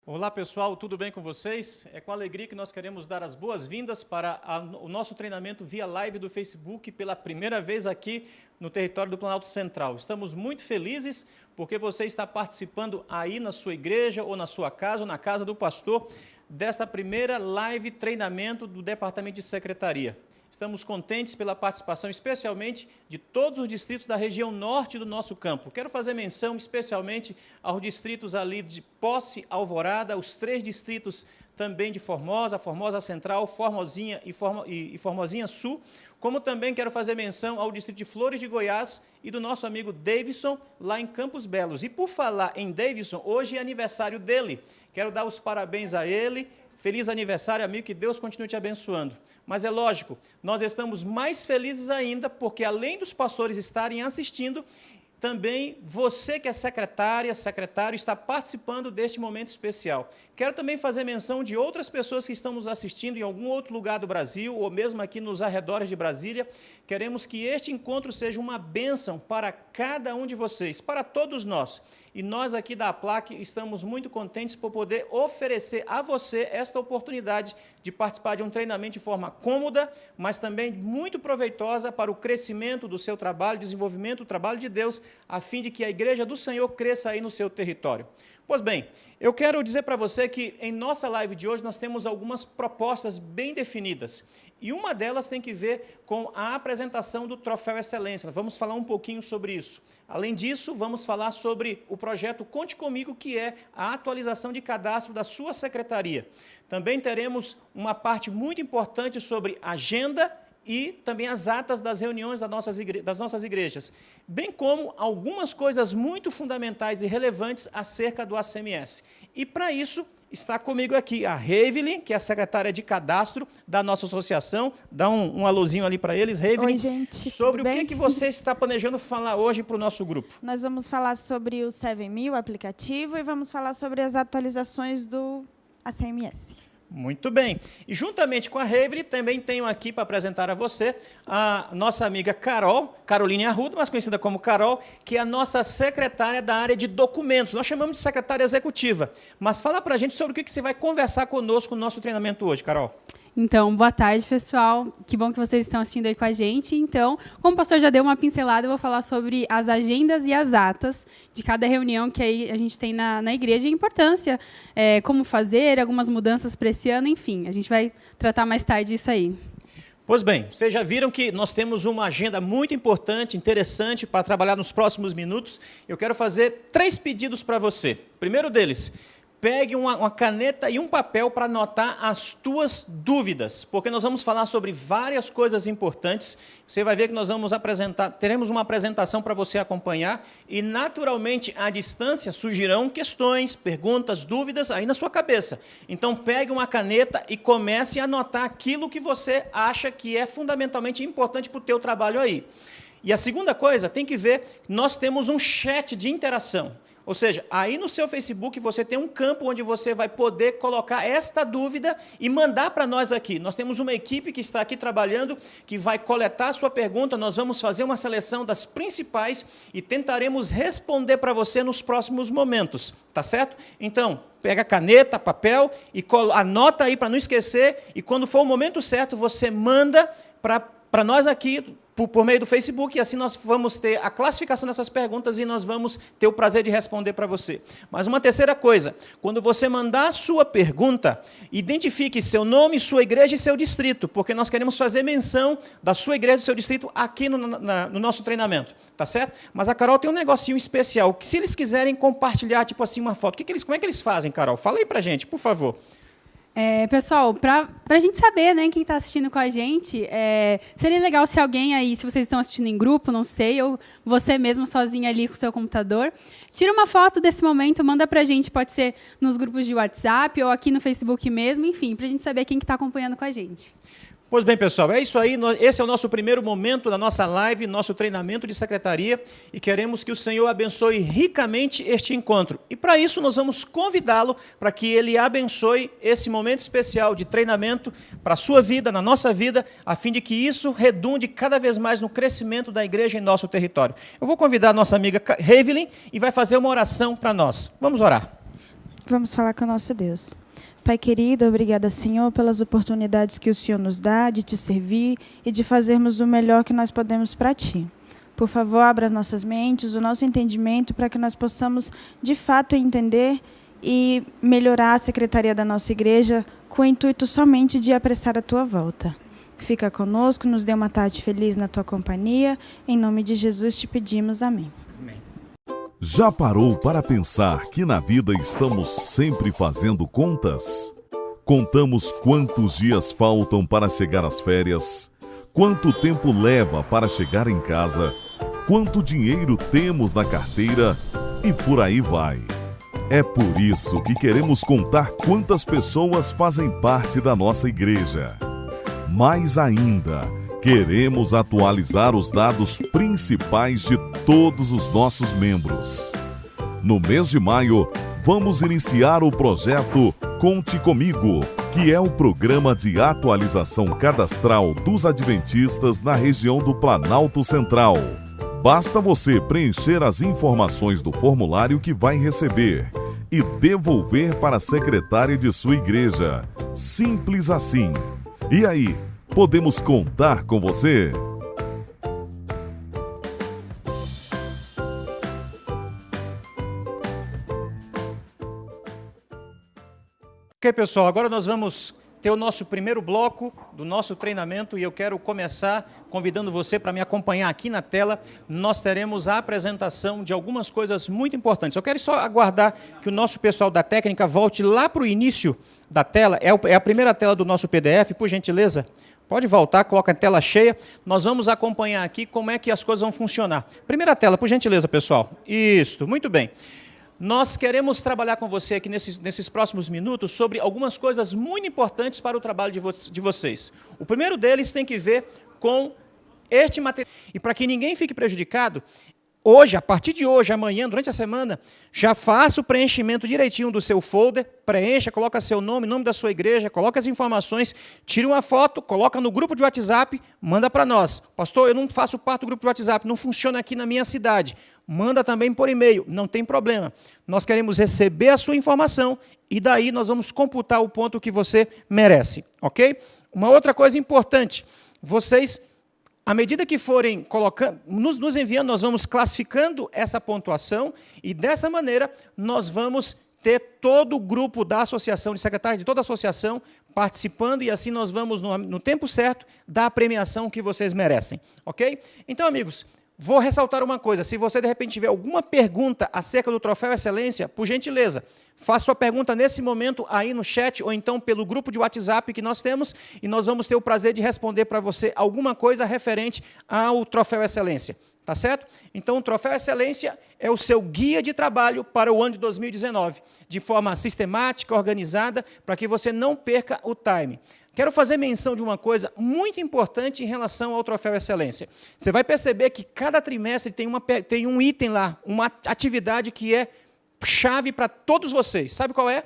Olá pessoal, tudo bem com vocês? É com alegria que nós queremos dar as boas-vindas para o nosso treinamento via live do Facebook pela primeira vez aqui no território do Planalto Central. Estamos muito felizes porque você está participando aí na sua igreja ou na sua casa ou na casa do pastor desta primeira live treinamento do Departamento de Secretaria. Estamos contentes pela participação, especialmente de todos os distritos da região norte do nosso campo. Quero fazer menção especialmente aos distritos ali de Posse, Alvorada, os 3 distritos também de Formosa, Formosa Central, Formosinha e Formosinha Sul, como também quero fazer menção ao distrito de Flores de Goiás e do nosso amigo Davidson, lá em Campos Belos. E por falar em Davidson, hoje é aniversário dele. Quero dar os parabéns a ele. Feliz aniversário, amigo, que Deus continue te abençoando. Mas é lógico, nós estamos mais felizes ainda, porque além dos pastores estarem assistindo, também você que é secretária, secretário, está participando deste momento especial. Quero também fazer menção de outras pessoas que estão nos assistindo em algum outro lugar do Brasil, ou mesmo aqui nos arredores de Brasília. Queremos que este encontro seja uma bênção para cada um de vocês, para todos nós. E nós aqui da APLAC estamos muito contentes por poder oferecer a você esta oportunidade de participar de um treinamento de forma cômoda, mas também muito proveitosa para o crescimento do seu trabalho, desenvolvimento do trabalho de Deus, a fim de que a Igreja do Senhor cresça aí no seu território. Pois bem, eu quero dizer para você que em nossa live de hoje nós temos algumas propostas bem definidas. E uma delas tem que ver com a apresentação do Troféu Excelência. Vamos falar um pouquinho sobre isso. Além disso, vamos falar sobre o projeto Conte Comigo, que é a atualização de cadastro da sua secretaria. Também teremos uma parte muito importante sobre agenda e também as atas das reuniões das nossas igrejas, bem como algumas coisas muito fundamentais e relevantes acerca do ACMS. E, para isso, está comigo aqui a Reively, que é a secretária de cadastro da nossa associação. Dá um alôzinho ali para eles, Reively. Oi, gente. Sobre o que você está planejando falar hoje para o nosso grupo. Nós vamos falar sobre o 7000, o aplicativo, e vamos falar sobre as atualizações do ACMS. Muito bem. E juntamente com a Reively, também tenho aqui para apresentar a você a nossa amiga Carol, Caroline Arruda, mais conhecida como Carol, que é a nossa secretária da área de documentos. Nós chamamos de secretária executiva. Mas fala para a gente sobre o que você vai conversar conosco no nosso treinamento hoje, Carol. Então, boa tarde, pessoal. Que bom que vocês estão assistindo aí com a gente. Então, como o pastor já deu uma pincelada, eu vou falar sobre as agendas e as atas de cada reunião que aí a gente tem na igreja, e a importância, como fazer, algumas mudanças para esse ano, enfim. A gente vai tratar mais tarde isso aí. Pois bem, vocês já viram que nós temos uma agenda muito importante, interessante, para trabalhar nos próximos minutos. Eu quero fazer 3 pedidos para você. Primeiro deles, pegue uma caneta e um papel para anotar as tuas dúvidas, porque nós vamos falar sobre várias coisas importantes. Você vai ver que nós vamos teremos uma apresentação para você acompanhar e, naturalmente, à distância surgirão questões, perguntas, dúvidas aí na sua cabeça. Então, pegue uma caneta e comece a anotar aquilo que você acha que é fundamentalmente importante para o teu trabalho aí. E a segunda coisa, tem que ver, nós temos um chat de interação. Ou seja, aí no seu Facebook você tem um campo onde você vai poder colocar esta dúvida e mandar para nós aqui. Nós temos uma equipe que está aqui trabalhando, que vai coletar a sua pergunta, nós vamos fazer uma seleção das principais e tentaremos responder para você nos próximos momentos, tá certo? Então, pega caneta, papel e anota aí para não esquecer, e quando for o momento certo você manda para nós aqui, por meio do Facebook, e assim nós vamos ter a classificação dessas perguntas e nós vamos ter o prazer de responder para você. Mas uma terceira coisa, quando você mandar a sua pergunta, identifique seu nome, sua igreja e seu distrito, porque nós queremos fazer menção da sua igreja e do seu distrito aqui no nosso treinamento, tá certo? Mas a Carol tem um negocinho especial, que se eles quiserem compartilhar, tipo assim, uma foto, como é que eles fazem, Carol? Fala aí para a gente, por favor. Pessoal, para a gente saber, né, quem está assistindo com a gente, seria legal se alguém aí, se vocês estão assistindo em grupo, não sei, ou você mesmo sozinho ali com o seu computador, tira uma foto desse momento, manda para a gente, pode ser nos grupos de WhatsApp ou aqui no Facebook mesmo, enfim, para a gente saber quem está acompanhando com a gente. Pois bem, pessoal, é isso aí. Esse é o nosso primeiro momento da nossa live, nosso treinamento de secretaria, e queremos que o Senhor abençoe ricamente este encontro. E para isso nós vamos convidá-lo para que ele abençoe esse momento especial de treinamento para a sua vida, na nossa vida, a fim de que isso redunde cada vez mais no crescimento da igreja em nosso território. Eu vou convidar a nossa amiga Reively e vai fazer uma oração para nós. Vamos orar. Vamos falar com o nosso Deus. Pai querido, obrigada, Senhor, pelas oportunidades que o Senhor nos dá de te servir e de fazermos o melhor que nós podemos para Ti. Por favor, abra nossas mentes, o nosso entendimento, para que nós possamos, de fato, entender e melhorar a secretaria da nossa igreja com o intuito somente de apressar a Tua volta. Fica conosco, nos dê uma tarde feliz na Tua companhia. Em nome de Jesus te pedimos. Amém. Já parou para pensar que na vida estamos sempre fazendo contas? Contamos quantos dias faltam para chegar às férias, quanto tempo leva para chegar em casa, quanto dinheiro temos na carteira e por aí vai. É por isso que queremos contar quantas pessoas fazem parte da nossa igreja. Mais ainda, queremos atualizar os dados principais de todos os nossos membros. No mês de maio, vamos iniciar o projeto Conte Comigo, que é o programa de atualização cadastral dos adventistas na região do Planalto Central. Basta você preencher as informações do formulário que vai receber e devolver para a secretária de sua igreja. Simples assim. E aí, podemos contar com você? Ok, pessoal, agora nós vamos ter o nosso primeiro bloco do nosso treinamento e eu quero começar convidando você para me acompanhar aqui na tela. Nós teremos a apresentação de algumas coisas muito importantes. Eu quero só aguardar que o nosso pessoal da técnica volte lá para o início da tela. É a primeira tela do nosso PDF, por gentileza. Pode voltar, coloca a tela cheia. Nós vamos acompanhar aqui como é que as coisas vão funcionar. Primeira tela, por gentileza, pessoal. Isso, muito bem. Nós queremos trabalhar com você aqui nesses próximos minutos sobre algumas coisas muito importantes para o trabalho de vocês. O primeiro deles tem que ver com este material. E para que ninguém fique prejudicado, hoje, a partir de hoje, amanhã, durante a semana, já faça o preenchimento direitinho do seu folder, preencha, coloca seu nome, nome da sua igreja, coloca as informações, tira uma foto, coloca no grupo de WhatsApp, manda para nós. Pastor, eu não faço parte do grupo de WhatsApp, não funciona aqui na minha cidade. Manda também por e-mail, não tem problema. Nós queremos receber a sua informação e daí nós vamos computar o ponto que você merece, ok? Uma outra coisa importante, vocês, à medida que forem colocando, nos enviando, nós vamos classificando essa pontuação e dessa maneira nós vamos ter todo o grupo da associação, de secretários de toda a associação participando e assim nós vamos, no tempo certo, dar a premiação que vocês merecem, ok? Então, amigos, vou ressaltar uma coisa, se você de repente tiver alguma pergunta acerca do Troféu Excelência, por gentileza, faça sua pergunta nesse momento aí no chat ou então pelo grupo de WhatsApp que nós temos e nós vamos ter o prazer de responder para você alguma coisa referente ao Troféu Excelência, tá certo? Então o Troféu Excelência é o seu guia de trabalho para o ano de 2019, de forma sistemática, organizada, para que você não perca o time. Quero fazer menção de uma coisa muito importante em relação ao Troféu Excelência. Você vai perceber que cada trimestre tem um item lá, uma atividade que é chave para todos vocês. Sabe qual é?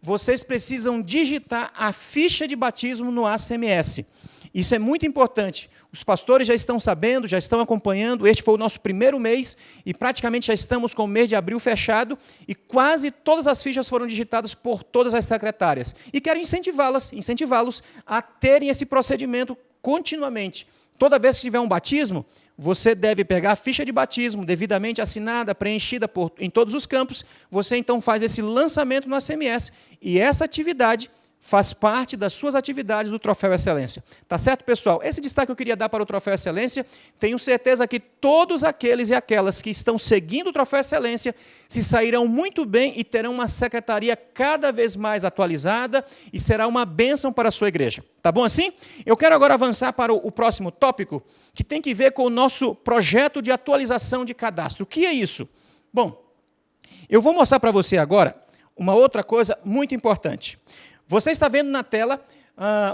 Vocês precisam digitar a ficha de batismo no ACMS. Isso é muito importante. Os pastores já estão sabendo, já estão acompanhando. Este foi o nosso primeiro mês e praticamente já estamos com o mês de abril fechado e quase todas as fichas foram digitadas por todas as secretárias. E quero incentivá-los a terem esse procedimento continuamente. Toda vez que tiver um batismo, você deve pegar a ficha de batismo devidamente assinada, preenchida em todos os campos. Você então faz esse lançamento no ACMS e essa atividade faz parte das suas atividades do Troféu Excelência. Tá certo, pessoal? Esse destaque eu queria dar para o Troféu Excelência. Tenho certeza que todos aqueles e aquelas que estão seguindo o Troféu Excelência se sairão muito bem e terão uma secretaria cada vez mais atualizada e será uma bênção para a sua igreja. Tá bom assim? Eu quero agora avançar para o próximo tópico, que tem que ver com o nosso projeto de atualização de cadastro. O que é isso? Bom, eu vou mostrar para você agora uma outra coisa muito importante. Você está vendo na tela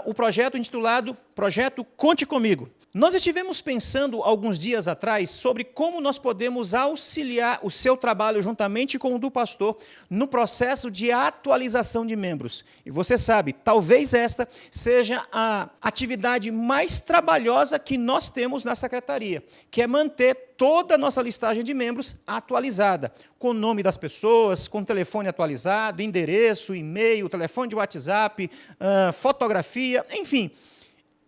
o projeto intitulado Projeto Conte Comigo. Nós estivemos pensando alguns dias atrás sobre como nós podemos auxiliar o seu trabalho juntamente com o do pastor no processo de atualização de membros. E você sabe, talvez esta seja a atividade mais trabalhosa que nós temos na secretaria, que é manter toda a nossa listagem de membros atualizada, com o nome das pessoas, com o telefone atualizado, endereço, e-mail, telefone de WhatsApp, fotografia, enfim.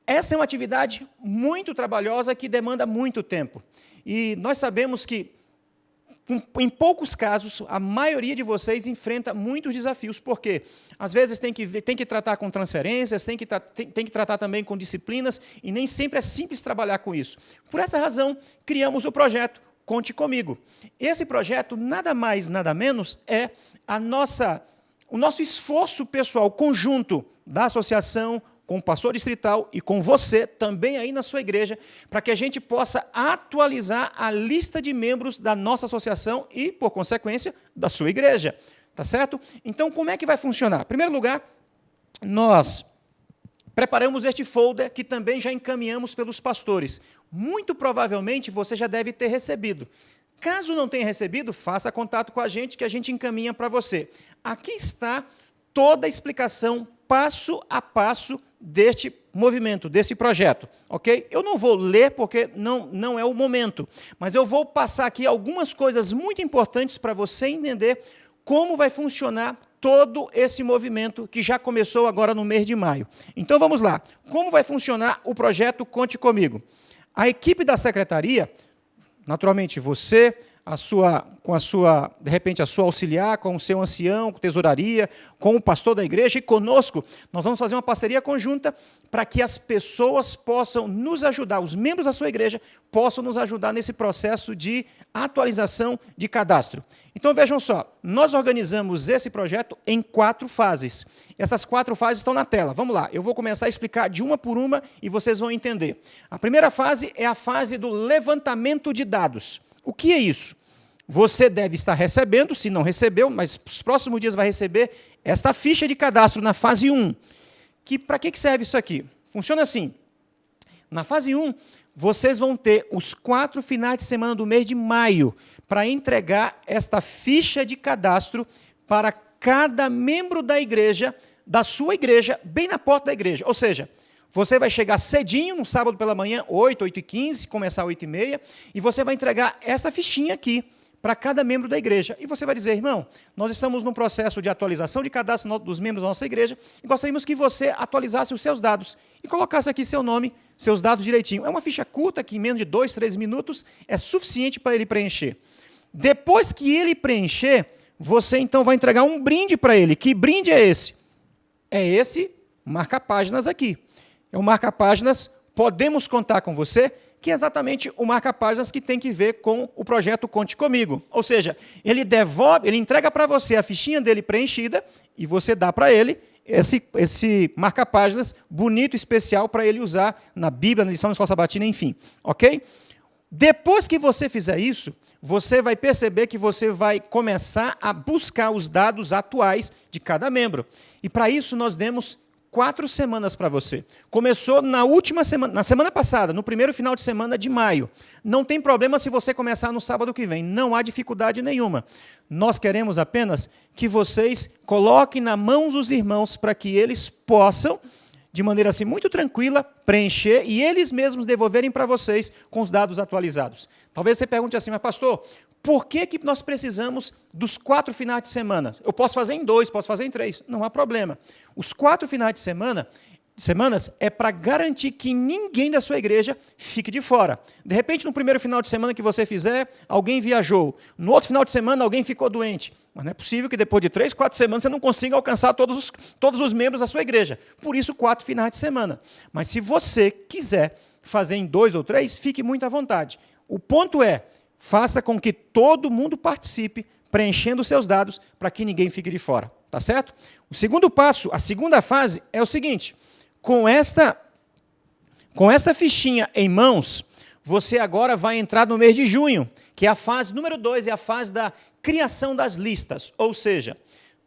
Essa é uma atividade muito trabalhosa que demanda muito tempo. E nós sabemos que, em poucos casos, a maioria de vocês enfrenta muitos desafios, porque às vezes tem que tratar com transferências, tem que tratar também com disciplinas, e nem sempre é simples trabalhar com isso. Por essa razão, criamos o projeto Conte Comigo. Esse projeto, nada mais, nada menos, é o nosso esforço pessoal conjunto da associação, com o pastor distrital e com você, também aí na sua igreja, para que a gente possa atualizar a lista de membros da nossa associação e, por consequência, da sua igreja. Tá certo? Então, como é que vai funcionar? Em primeiro lugar, nós preparamos este folder que também já encaminhamos pelos pastores. Muito provavelmente você já deve ter recebido. Caso não tenha recebido, faça contato com a gente que a gente encaminha para você. Aqui está toda a explicação, passo a passo, deste movimento, desse projeto, ok? Eu não vou ler porque não é o momento, mas eu vou passar aqui algumas coisas muito importantes para você entender como vai funcionar todo esse movimento que já começou agora no mês de maio. Então, vamos lá. Como vai funcionar o projeto Conte Comigo? A equipe da secretaria, naturalmente você, de repente, a sua auxiliar, com o seu ancião, com tesouraria, com o pastor da igreja e conosco, nós vamos fazer uma parceria conjunta para que as pessoas possam nos ajudar, os membros da sua igreja possam nos ajudar nesse processo de atualização de cadastro. Então, vejam só, nós organizamos esse projeto em 4 fases. Essas 4 fases estão na tela. Vamos lá, eu vou começar a explicar de uma por uma e vocês vão entender. A primeira fase é a fase do levantamento de dados. O que é isso? Você deve estar recebendo, se não recebeu, mas nos próximos dias vai receber esta ficha de cadastro na fase 1. Para que serve isso aqui? Funciona assim. Na fase 1, vocês vão ter os 4 finais de semana do mês de maio para entregar esta ficha de cadastro para cada membro da igreja, da sua igreja, bem na porta da igreja. Ou seja, você vai chegar cedinho, no sábado pela manhã, 8h15, começar 8h30, e você vai entregar essa fichinha aqui para cada membro da igreja. E você vai dizer, irmão, nós estamos num processo de atualização de cadastro dos membros da nossa igreja e gostaríamos que você atualizasse os seus dados e colocasse aqui seu nome, seus dados direitinho. É uma ficha curta, que em menos de 2, 3 minutos é suficiente para ele preencher. Depois que ele preencher, você então vai entregar um brinde para ele. Que brinde é esse? É esse marca-páginas aqui. É um marca-páginas, podemos contar com você, que é exatamente o marca-páginas que tem que ver com o projeto Conte Comigo. Ou seja, ele entrega para você a fichinha dele preenchida e você dá para ele esse marca-páginas bonito, especial, para ele usar na Bíblia, na lição da escola sabatina, enfim. Ok? Depois que você fizer isso, você vai perceber que você vai começar a buscar os dados atuais de cada membro. E para isso nós demos 4 semanas para você. Começou na última semana, na semana passada, no primeiro final de semana de maio. Não tem problema se você começar no sábado que vem, não há dificuldade nenhuma. Nós queremos apenas que vocês coloquem na mão dos irmãos para que eles possam, de maneira assim muito tranquila, preencher e eles mesmos devolverem para vocês com os dados atualizados. Talvez você pergunte assim, mas pastor, por que nós precisamos dos 4 finais de semana? Eu posso fazer em 2, posso fazer em 3, não há problema. Os 4 finais de semanas é para garantir que ninguém da sua igreja fique de fora. De repente, no primeiro final de semana que você fizer, alguém viajou. No outro final de semana, alguém ficou doente. Mas não é possível que depois de 3, 4 semanas você não consiga alcançar todos os membros da sua igreja. Por isso, 4 finais de semana. Mas se você quiser fazer em 2 ou 3, fique muito à vontade. O ponto é, faça com que todo mundo participe, preenchendo os seus dados, para que ninguém fique de fora. Tá certo? O segundo passo, a segunda fase, é o seguinte. Com esta fichinha em mãos, você agora vai entrar no mês de junho, que é a fase número 2, é a fase da criação das listas. Ou seja,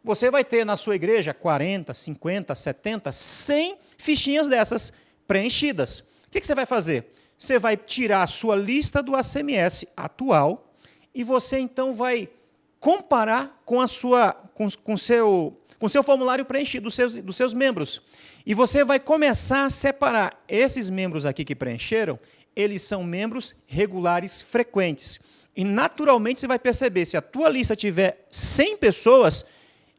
você vai ter na sua igreja 40, 50, 70, 100 fichinhas dessas preenchidas. O que você vai fazer? Você vai tirar a sua lista do ACMS atual e você então vai comparar com o seu formulário preenchido dos seus membros. E você vai começar a separar esses membros aqui que preencheram, eles são membros regulares frequentes. E, naturalmente, você vai perceber, se a tua lista tiver 100 pessoas,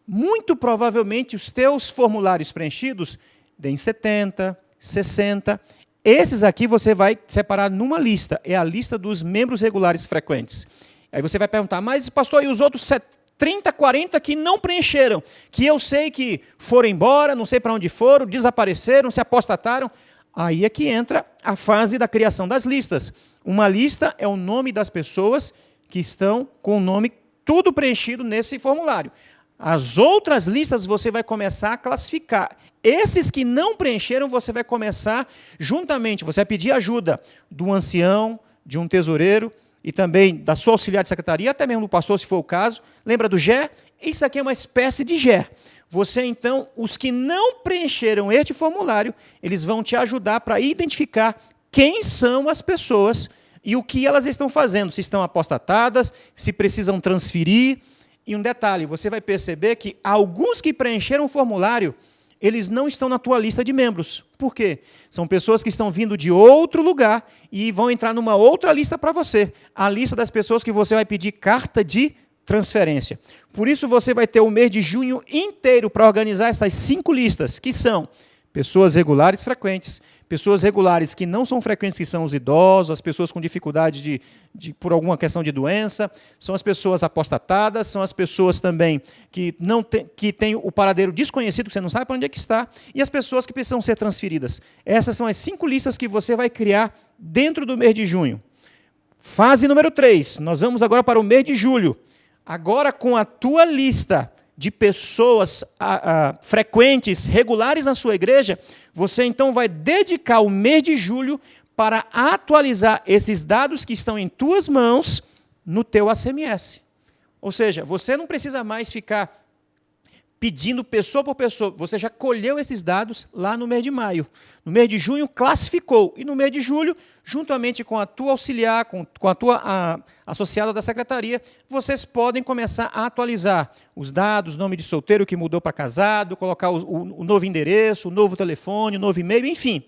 muito provavelmente os teus formulários preenchidos deem 70, 60. Esses aqui você vai separar numa lista. É a lista dos membros regulares frequentes. Aí você vai perguntar, mas, pastor, e os outros 30, 40 que não preencheram? Que eu sei que foram embora, não sei para onde foram, desapareceram, se apostataram. Aí é que entra a fase da criação das listas. Uma lista é o nome das pessoas que estão com o nome tudo preenchido nesse formulário. As outras listas você vai começar a classificar. Esses que não preencheram, você vai começar juntamente, você vai pedir ajuda do ancião, de um tesoureiro, e também da sua auxiliar de secretaria, até mesmo do pastor, se for o caso. Lembra do GER? Isso aqui é uma espécie de GER. Você, então, os que não preencheram este formulário, eles vão te ajudar para identificar quem são as pessoas e o que elas estão fazendo, se estão apostatadas, se precisam transferir. E um detalhe, você vai perceber que alguns que preencheram o formulário, eles não estão na tua lista de membros. Por quê? São pessoas que estão vindo de outro lugar e vão entrar numa outra lista para você. A lista das pessoas que você vai pedir carta de transferência. Por isso você vai ter o mês de junho inteiro para organizar essas 5 listas, que são pessoas regulares frequentes, pessoas regulares que não são frequentes, que são os idosos, as pessoas com dificuldade por alguma questão de doença, são as pessoas apostatadas, são as pessoas também que têm o paradeiro desconhecido, que você não sabe para onde é que está, e as pessoas que precisam ser transferidas. Essas são as 5 listas que você vai criar dentro do mês de junho. Fase número 3, nós vamos agora para o mês de julho. Agora, com a tua lista de pessoas frequentes, regulares na sua igreja, você então vai dedicar o mês de julho para atualizar esses dados que estão em tuas mãos no teu ACMS. Ou seja, você não precisa mais ficar pedindo pessoa por pessoa, você já colheu esses dados lá no mês de maio. No mês de junho, classificou. E no mês de julho, juntamente com a tua auxiliar, com a tua associada da secretaria, vocês podem começar a atualizar os dados, nome de solteiro que mudou para casado, colocar o novo endereço, o novo telefone, o novo e-mail, enfim.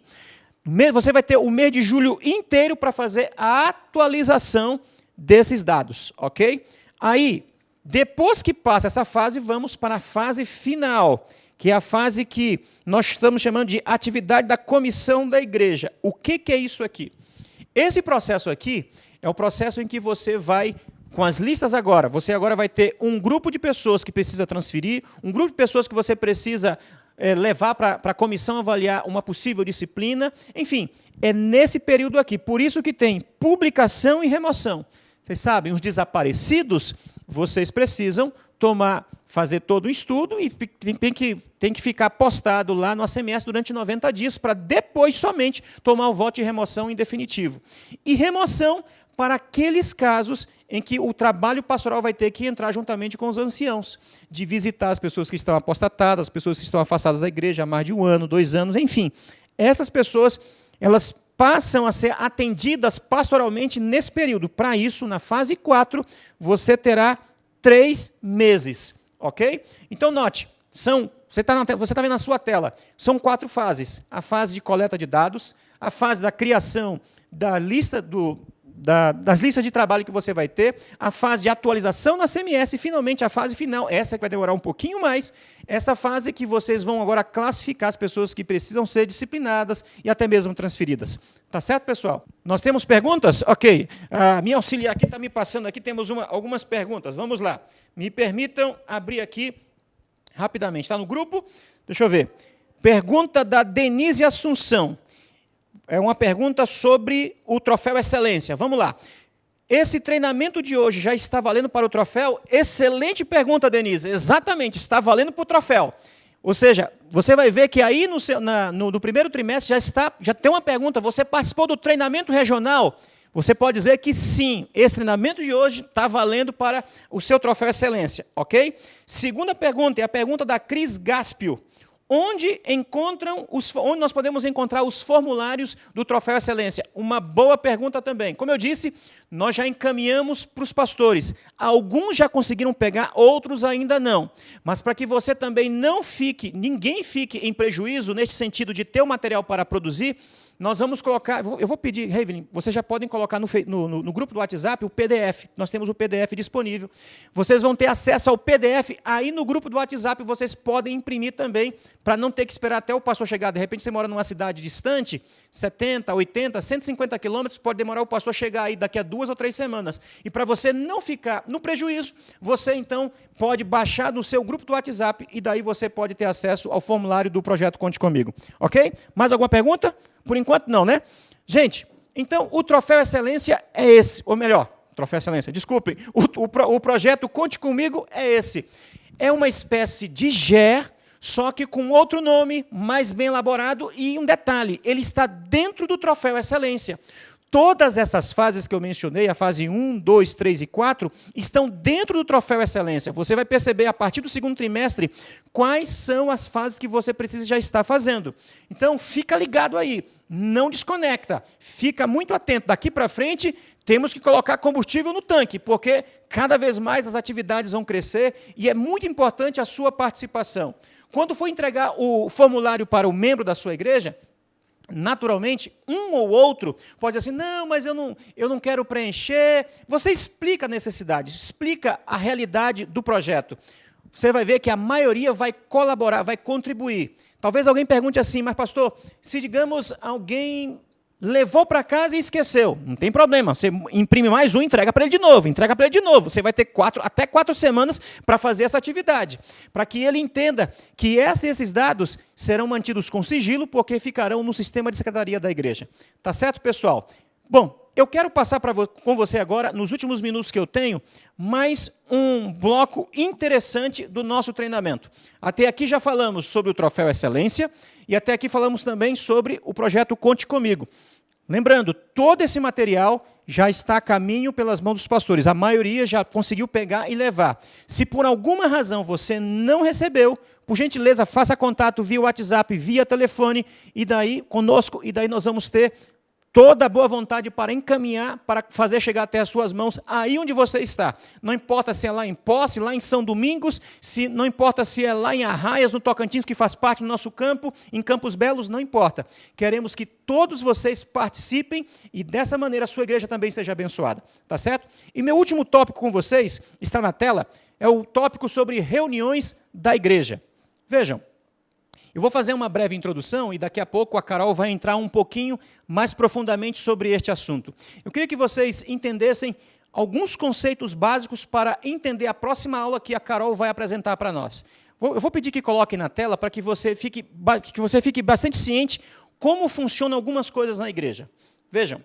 Você vai ter o mês de julho inteiro para fazer a atualização desses dados, ok? Aí, depois que passa essa fase, vamos para a fase final, que é a fase que nós estamos chamando de atividade da comissão da igreja. O que é isso aqui? Esse processo aqui é o processo em que você vai, com as listas agora, você agora vai ter um grupo de pessoas que precisa transferir, um grupo de pessoas que você precisa levar para a comissão avaliar uma possível disciplina, enfim, é nesse período aqui. Por isso que tem publicação e remoção. Vocês sabem, os desaparecidos, vocês precisam fazer todo o estudo e tem que ficar postado lá no ACMS durante 90 dias para depois somente tomar o voto de remoção em definitivo. E remoção para aqueles casos em que o trabalho pastoral vai ter que entrar juntamente com os anciãos, de visitar as pessoas que estão apostatadas, as pessoas que estão afastadas da igreja há mais de 1 ano, 2 anos, enfim. Essas pessoas, elas passam a ser atendidas pastoralmente nesse período. Para isso, na fase 4, você terá 3 meses, ok? Então, note, você está vendo na sua tela, são 4 fases. A fase de coleta de dados, a fase da criação da lista das listas de trabalho que você vai ter, a fase de atualização na CMS e, finalmente, a fase final, essa que vai demorar um pouquinho mais, essa fase que vocês vão agora classificar as pessoas que precisam ser disciplinadas e até mesmo transferidas. Tá certo, pessoal? Nós temos perguntas? Ok. A minha auxiliar aqui está me passando aqui, temos algumas perguntas. Vamos lá. Me permitam abrir aqui rapidamente. Está no grupo? Deixa eu ver. Pergunta da Denise Assunção. É uma pergunta sobre o Troféu Excelência. Vamos lá. Esse treinamento de hoje já está valendo para o troféu? Excelente pergunta, Denise. Exatamente, está valendo para o troféu. Ou seja, você vai ver que aí no primeiro trimestre já tem uma pergunta. Você participou do treinamento regional? Você pode dizer que sim, esse treinamento de hoje está valendo para o seu Troféu Excelência, ok? Segunda pergunta é a pergunta da Cris Gaspio. Onde nós podemos encontrar os formulários do Troféu Excelência? Uma boa pergunta também. Como eu disse, nós já encaminhamos para os pastores. Alguns já conseguiram pegar, outros ainda não. Mas para que você também ninguém fique em prejuízo nesse sentido de ter o material para produzir, nós vamos colocar, eu vou pedir, Raven, vocês já podem colocar no grupo do WhatsApp o PDF, nós temos o PDF disponível. Vocês vão ter acesso ao PDF, aí no grupo do WhatsApp vocês podem imprimir também, para não ter que esperar até o pastor chegar. De repente você mora numa cidade distante, 70, 80, 150 quilômetros, pode demorar o pastor chegar aí daqui a 2 ou 3 semanas. E para você não ficar no prejuízo, você então pode baixar no seu grupo do WhatsApp e daí você pode ter acesso ao formulário do projeto Conte Comigo. Ok? Mais alguma pergunta? Por enquanto não, né? Gente, então o Troféu Excelência é esse, ou melhor, Troféu Excelência, desculpem, o projeto Conte Comigo é esse. É uma espécie de GER, só que com outro nome, mais bem elaborado, e um detalhe, ele está dentro do Troféu Excelência. Todas essas fases que eu mencionei, a fase 1, 2, 3 e 4, estão dentro do Troféu Excelência. Você vai perceber, a partir do segundo trimestre, quais são as fases que você precisa já estar fazendo. Então, fica ligado aí, não desconecta, fica muito atento. Daqui para frente, temos que colocar combustível no tanque, porque cada vez mais as atividades vão crescer e é muito importante a sua participação. Quando for entregar o formulário para o membro da sua igreja, naturalmente, um ou outro pode dizer assim, não, mas eu não quero preencher. Você explica a necessidade, explica a realidade do projeto. Você vai ver que a maioria vai colaborar, vai contribuir. Talvez alguém pergunte assim, mas pastor, se digamos alguém levou para casa e esqueceu, não tem problema, você imprime mais um, entrega para ele de novo, você vai ter até 4 semanas para fazer essa atividade, para que ele entenda que esses dados serão mantidos com sigilo, porque ficarão no sistema de secretaria da igreja. Tá certo, pessoal? Bom, eu quero passar com você agora, nos últimos minutos que eu tenho, mais um bloco interessante do nosso treinamento. Até aqui já falamos sobre o Troféu Excelência, e até aqui falamos também sobre o projeto Conte Comigo. Lembrando, todo esse material já está a caminho pelas mãos dos pastores. A maioria já conseguiu pegar e levar. Se por alguma razão você não recebeu, por gentileza, faça contato via WhatsApp, via telefone, e daí conosco, e daí nós vamos ter toda a boa vontade para encaminhar, para fazer chegar até as suas mãos, aí onde você está. Não importa se é lá em Posse, lá em São Domingos, não importa se é lá em Arraias, no Tocantins, que faz parte do nosso campo, em Campos Belos, não importa. Queremos que todos vocês participem e dessa maneira a sua igreja também seja abençoada. Tá certo? E meu último tópico com vocês, está na tela, é o tópico sobre reuniões da igreja. Vejam, eu vou fazer uma breve introdução e daqui a pouco a Carol vai entrar um pouquinho mais profundamente sobre este assunto. Eu queria que vocês entendessem alguns conceitos básicos para entender a próxima aula que a Carol vai apresentar para nós. Eu vou pedir que coloquem na tela para que você fique bastante ciente como funcionam algumas coisas na igreja. Vejam,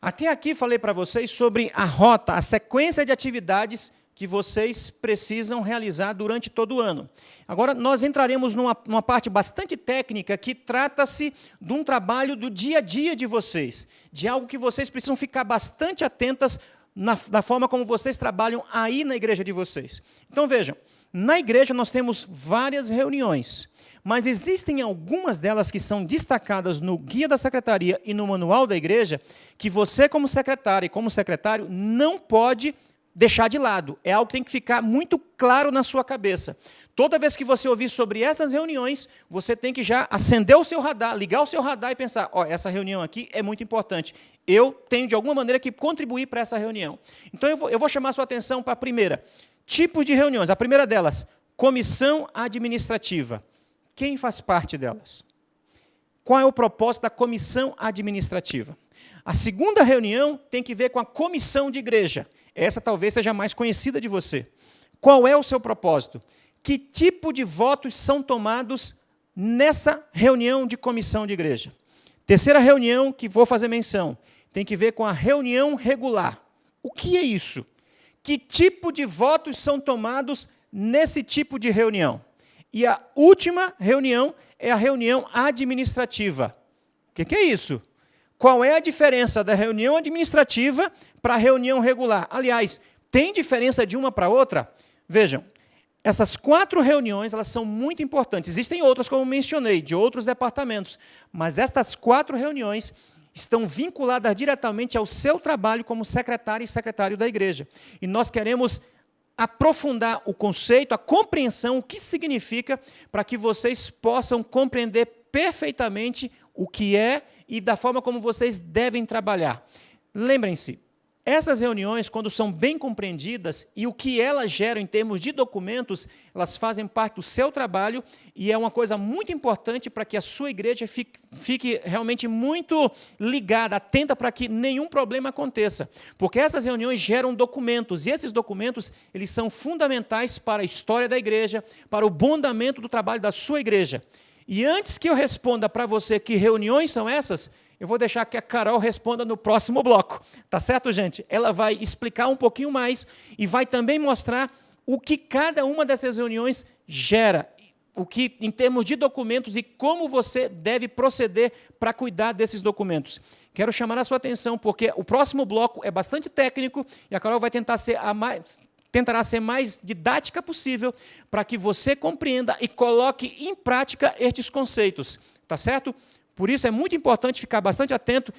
até aqui falei para vocês sobre a rota, a sequência de atividades que vocês precisam realizar durante todo o ano. Agora, nós entraremos numa parte bastante técnica que trata-se de um trabalho do dia a dia de vocês, de algo que vocês precisam ficar bastante atentas na forma como vocês trabalham aí na igreja de vocês. Então, vejam, na igreja nós temos várias reuniões, mas existem algumas delas que são destacadas no guia da secretaria e no manual da igreja, que você, como secretária e como secretário, não pode deixar de lado. É algo que tem que ficar muito claro na sua cabeça. Toda vez que você ouvir sobre essas reuniões, você tem que já acender o seu radar, ligar o seu radar e pensar, essa reunião aqui é muito importante. Eu tenho, de alguma maneira, que contribuir para essa reunião. Então, eu vou chamar a sua atenção para a primeira. Tipos de reuniões. A primeira delas, comissão administrativa. Quem faz parte delas? Qual é o propósito da comissão administrativa? A segunda reunião tem que ver com a comissão de igreja. Essa talvez seja a mais conhecida de você. Qual é o seu propósito? Que tipo de votos são tomados nessa reunião de comissão de igreja? Terceira reunião que vou fazer menção, tem que ver com a reunião regular. O que é isso? Que tipo de votos são tomados nesse tipo de reunião? E a última reunião é a reunião administrativa. O que é isso? Qual é a diferença da reunião administrativa para a reunião regular? Aliás, tem diferença de uma para outra? Vejam, essas 4 reuniões elas são muito importantes. Existem outras, como mencionei, de outros departamentos, mas estas 4 reuniões estão vinculadas diretamente ao seu trabalho como secretário e secretário da igreja. E nós queremos aprofundar o conceito, a compreensão, o que significa, para que vocês possam compreender perfeitamente o que é e da forma como vocês devem trabalhar. Lembrem-se, essas reuniões, quando são bem compreendidas e o que elas geram em termos de documentos, elas fazem parte do seu trabalho e é uma coisa muito importante para que a sua igreja fique realmente muito ligada, atenta para que nenhum problema aconteça. Porque essas reuniões geram documentos e esses documentos eles são fundamentais para a história da igreja, para o bom andamento do trabalho da sua igreja. E antes que eu responda para você que reuniões são essas, eu vou deixar que a Carol responda no próximo bloco. Tá certo, gente? Ela vai explicar um pouquinho mais e vai também mostrar o que cada uma dessas reuniões gera, o que em termos de documentos e como você deve proceder para cuidar desses documentos. Quero chamar a sua atenção, porque o próximo bloco é bastante técnico e a Carol vai tentará ser mais didática possível para que você compreenda e coloque em prática estes conceitos. Tá certo? Por isso é muito importante ficar bastante atento.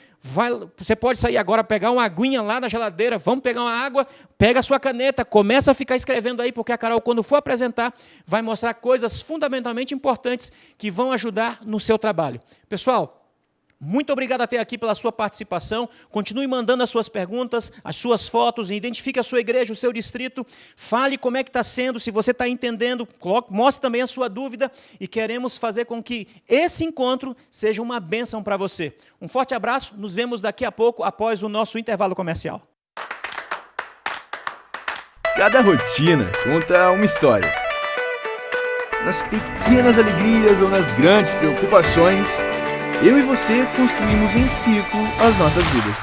Você pode sair agora, pegar uma aguinha lá na geladeira, vamos pegar uma água, pega a sua caneta, começa a ficar escrevendo aí, porque a Carol, quando for apresentar, vai mostrar coisas fundamentalmente importantes que vão ajudar no seu trabalho. Pessoal, muito obrigado até aqui pela sua participação. Continue mandando as suas perguntas, as suas fotos, identifique a sua igreja, o seu distrito, fale como é que está sendo, se você está entendendo, mostre também a sua dúvida e queremos fazer com que esse encontro seja uma bênção para você. Um forte abraço, nos vemos daqui a pouco, após o nosso intervalo comercial. Cada rotina conta uma história. Nas pequenas alegrias ou nas grandes preocupações, eu e você construímos em círculo as nossas vidas.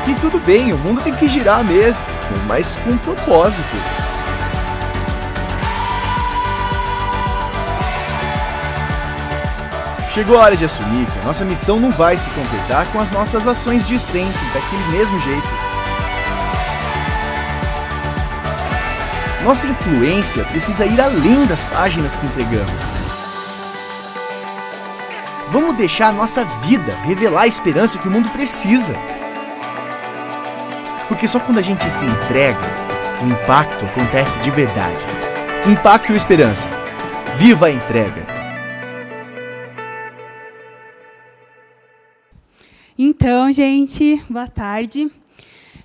E tudo bem, o mundo tem que girar mesmo, mas com propósito. Chegou a hora de assumir que a nossa missão não vai se completar com as nossas ações de sempre, daquele mesmo jeito. Nossa influência precisa ir além das páginas que entregamos. Vamos deixar a nossa vida revelar a esperança que o mundo precisa. Porque só quando a gente se entrega, o impacto acontece de verdade. Impacto e esperança. Viva a entrega! Então, gente, boa tarde.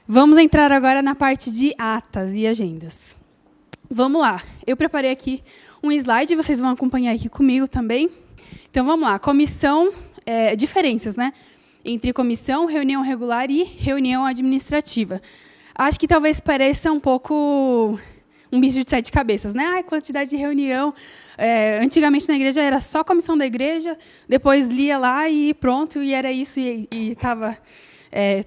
Vamos entrar agora na parte de atas e agendas. Vamos lá. Eu preparei aqui um slide, vocês vão acompanhar aqui comigo também. Então, vamos lá. Comissão, diferenças, né? Entre comissão, reunião regular e reunião administrativa. Acho que talvez pareça um pouco um bicho de 7 cabeças, né? Ai, quantidade de reunião. Antigamente, na igreja, era só comissão da igreja, depois lia lá e pronto, e era isso, e estava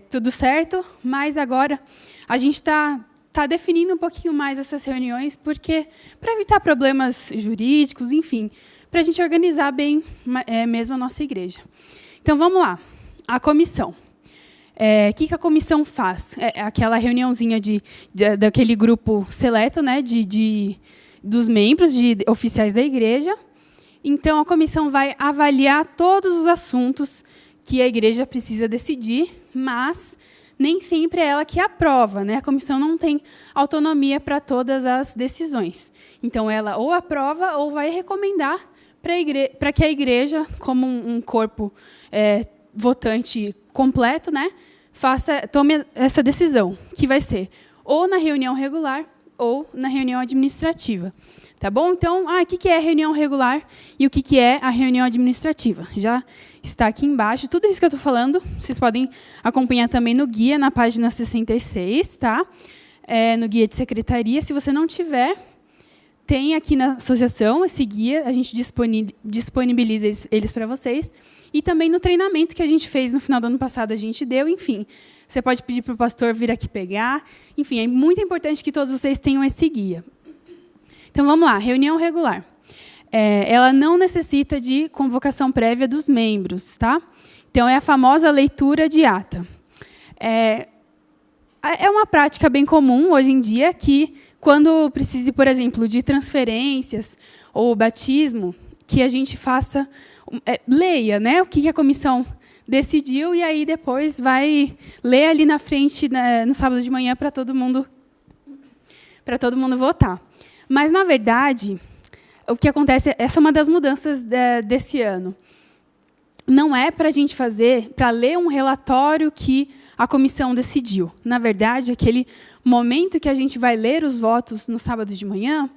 tudo certo. Mas agora, a gente está definindo um pouquinho mais essas reuniões, porque para evitar problemas jurídicos, enfim, para a gente organizar bem mesmo a nossa igreja. Então, vamos lá. A comissão. O que a comissão faz? É aquela reuniãozinha daquele grupo seleto, né, dos membros, de oficiais da igreja. Então, a comissão vai avaliar todos os assuntos que a igreja precisa decidir, mas nem sempre é ela que aprova, né? A comissão não tem autonomia para todas as decisões. Então, ela ou aprova ou vai recomendar para que a igreja, como um corpo votante completo, né, tome essa decisão, que vai ser ou na reunião regular ou na reunião administrativa. Tá bom? Então, o que é a reunião regular e o que é a reunião administrativa? Já está aqui embaixo. Tudo isso que eu estou falando, vocês podem acompanhar também no guia, na página 66, tá? No guia de secretaria. Se você não tiver, tem aqui na associação esse guia, a gente disponibiliza eles para vocês. E também no treinamento que a gente fez no final do ano passado, a gente deu, enfim. Você pode pedir para o pastor vir aqui pegar. Enfim, é muito importante que todos vocês tenham esse guia. Então, vamos lá. Reunião regular. Ela não necessita de convocação prévia dos membros, tá? Então, é a famosa leitura de ata. É uma prática bem comum hoje em dia que, quando precise, por exemplo, de transferências ou batismo, que a gente faça, leia, né, o que a comissão decidiu e aí depois vai ler ali na frente, no sábado de manhã, para todo mundo votar. Mas, na verdade, o que acontece, essa é uma das mudanças desse ano. Não é para a gente fazer, para ler um relatório que a comissão decidiu. Na verdade, aquele momento que a gente vai ler os votos no sábado de manhã,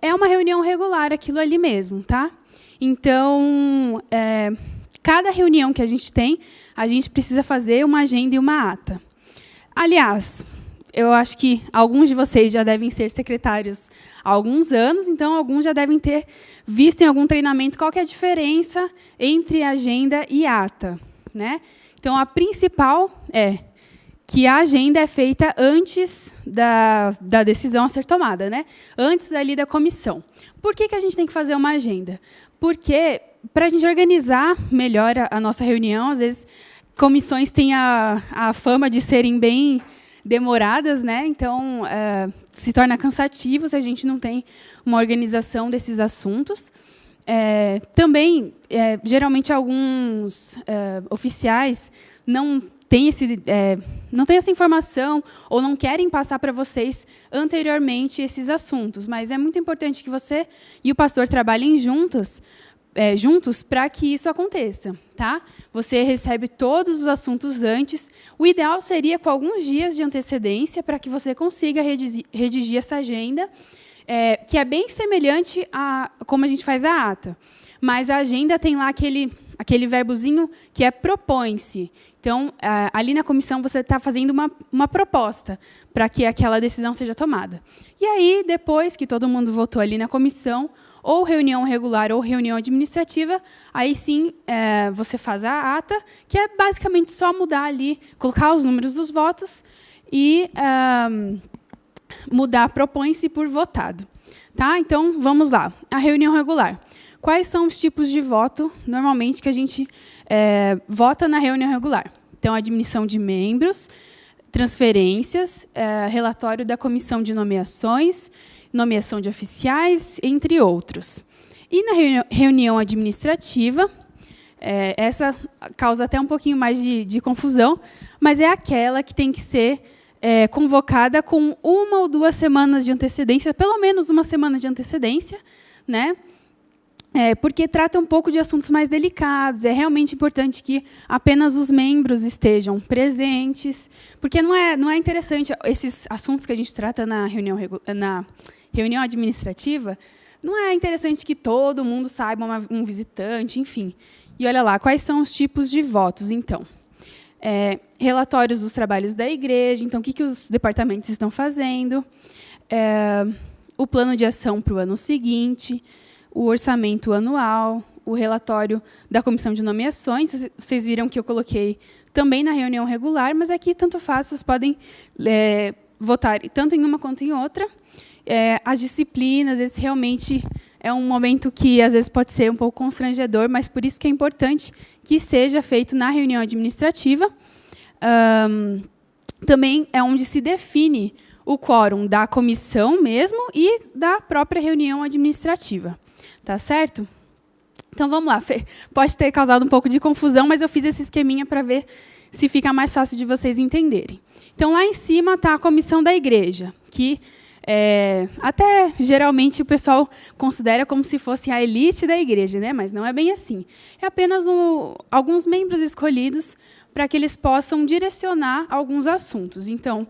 é uma reunião regular, aquilo ali mesmo, tá? Então, cada reunião que a gente tem, a gente precisa fazer uma agenda e uma ata. Aliás, eu acho que alguns de vocês já devem ser secretários há alguns anos, então alguns já devem ter visto em algum treinamento qual que é a diferença entre agenda e ata, né? Então, a principal é que a agenda é feita antes da decisão a ser tomada, né? Antes ali da comissão. Por que a gente tem que fazer uma agenda? Porque, para a gente organizar melhor a nossa reunião, às vezes, comissões têm a fama de serem bem demoradas, né? Então, se torna cansativo se a gente não tem uma organização desses assuntos. Também, geralmente, alguns oficiais não têm essa informação ou não querem passar para vocês anteriormente esses assuntos, mas é muito importante que você e o pastor trabalhem juntos para que isso aconteça, tá? Você recebe todos os assuntos antes. O ideal seria com alguns dias de antecedência para que você consiga redigir essa agenda, que é bem semelhante a como a gente faz a ata. Mas a agenda tem lá aquele verbozinho que é propõe-se. Então, ali na comissão, você está fazendo uma proposta para que aquela decisão seja tomada. E aí, depois que todo mundo votou ali na comissão, ou reunião regular ou reunião administrativa, aí sim você faz a ata, que é basicamente só mudar ali, colocar os números dos votos e mudar propõe-se por votado. Tá? Então, vamos lá. A reunião regular. Quais são os tipos de voto, normalmente, que a gente vota na reunião regular? Então, admissão de membros, transferências, relatório da comissão de nomeações, nomeação de oficiais, entre outros. E na reunião administrativa, essa causa até um pouquinho mais de confusão, mas é aquela que tem que ser convocada com 1 ou 2 semanas de antecedência, pelo menos 1 semana de antecedência, né? Porque trata um pouco de assuntos mais delicados. É realmente importante que apenas os membros estejam presentes, porque não é interessante esses assuntos que a gente trata na reunião administrativa. Não é interessante que todo mundo saiba, um visitante, enfim. E olha lá, quais são os tipos de votos, então? Relatórios dos trabalhos da igreja, então, o que os departamentos estão fazendo, o plano de ação para o ano seguinte, o orçamento anual, o relatório da comissão de nomeações. Vocês viram que eu coloquei também na reunião regular, mas aqui tanto faz, vocês podem votar tanto em uma quanto em outra. As disciplinas, esse realmente é um momento que, às vezes, pode ser um pouco constrangedor, mas por isso que é importante que seja feito na reunião administrativa. Também é onde se define o quórum da comissão mesmo e da própria reunião administrativa. Tá certo? Então, vamos lá. Pode ter causado um pouco de confusão, mas eu fiz esse esqueminha para ver se fica mais fácil de vocês entenderem. Então, lá em cima está a comissão da igreja, que até geralmente o pessoal considera como se fosse a elite da igreja, né? Mas não é bem assim. É apenas alguns membros escolhidos para que eles possam direcionar alguns assuntos. Então,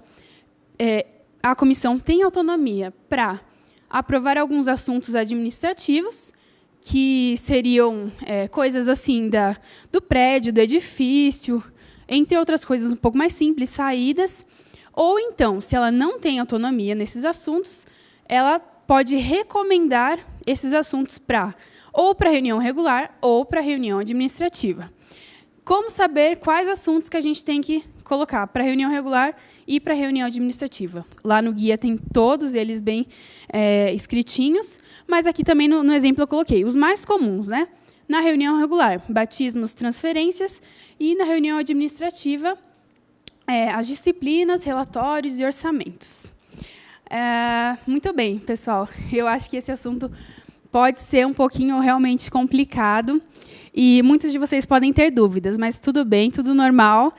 a comissão tem autonomia para aprovar alguns assuntos administrativos, que seriam coisas assim do prédio, do edifício, entre outras coisas um pouco mais simples, saídas. Ou então, se ela não tem autonomia nesses assuntos, ela pode recomendar esses assuntos ou para reunião regular ou para reunião administrativa. Como saber quais assuntos que a gente tem que colocar para reunião regular e para reunião administrativa? Lá no guia tem todos eles bem escritinhos, mas aqui também no exemplo eu coloquei os mais comuns, né? Na reunião regular, batismos, transferências, e na reunião administrativa, as disciplinas, relatórios e orçamentos. Muito bem, pessoal. Eu acho que esse assunto pode ser um pouquinho realmente complicado. E muitos de vocês podem ter dúvidas, mas tudo bem, tudo normal.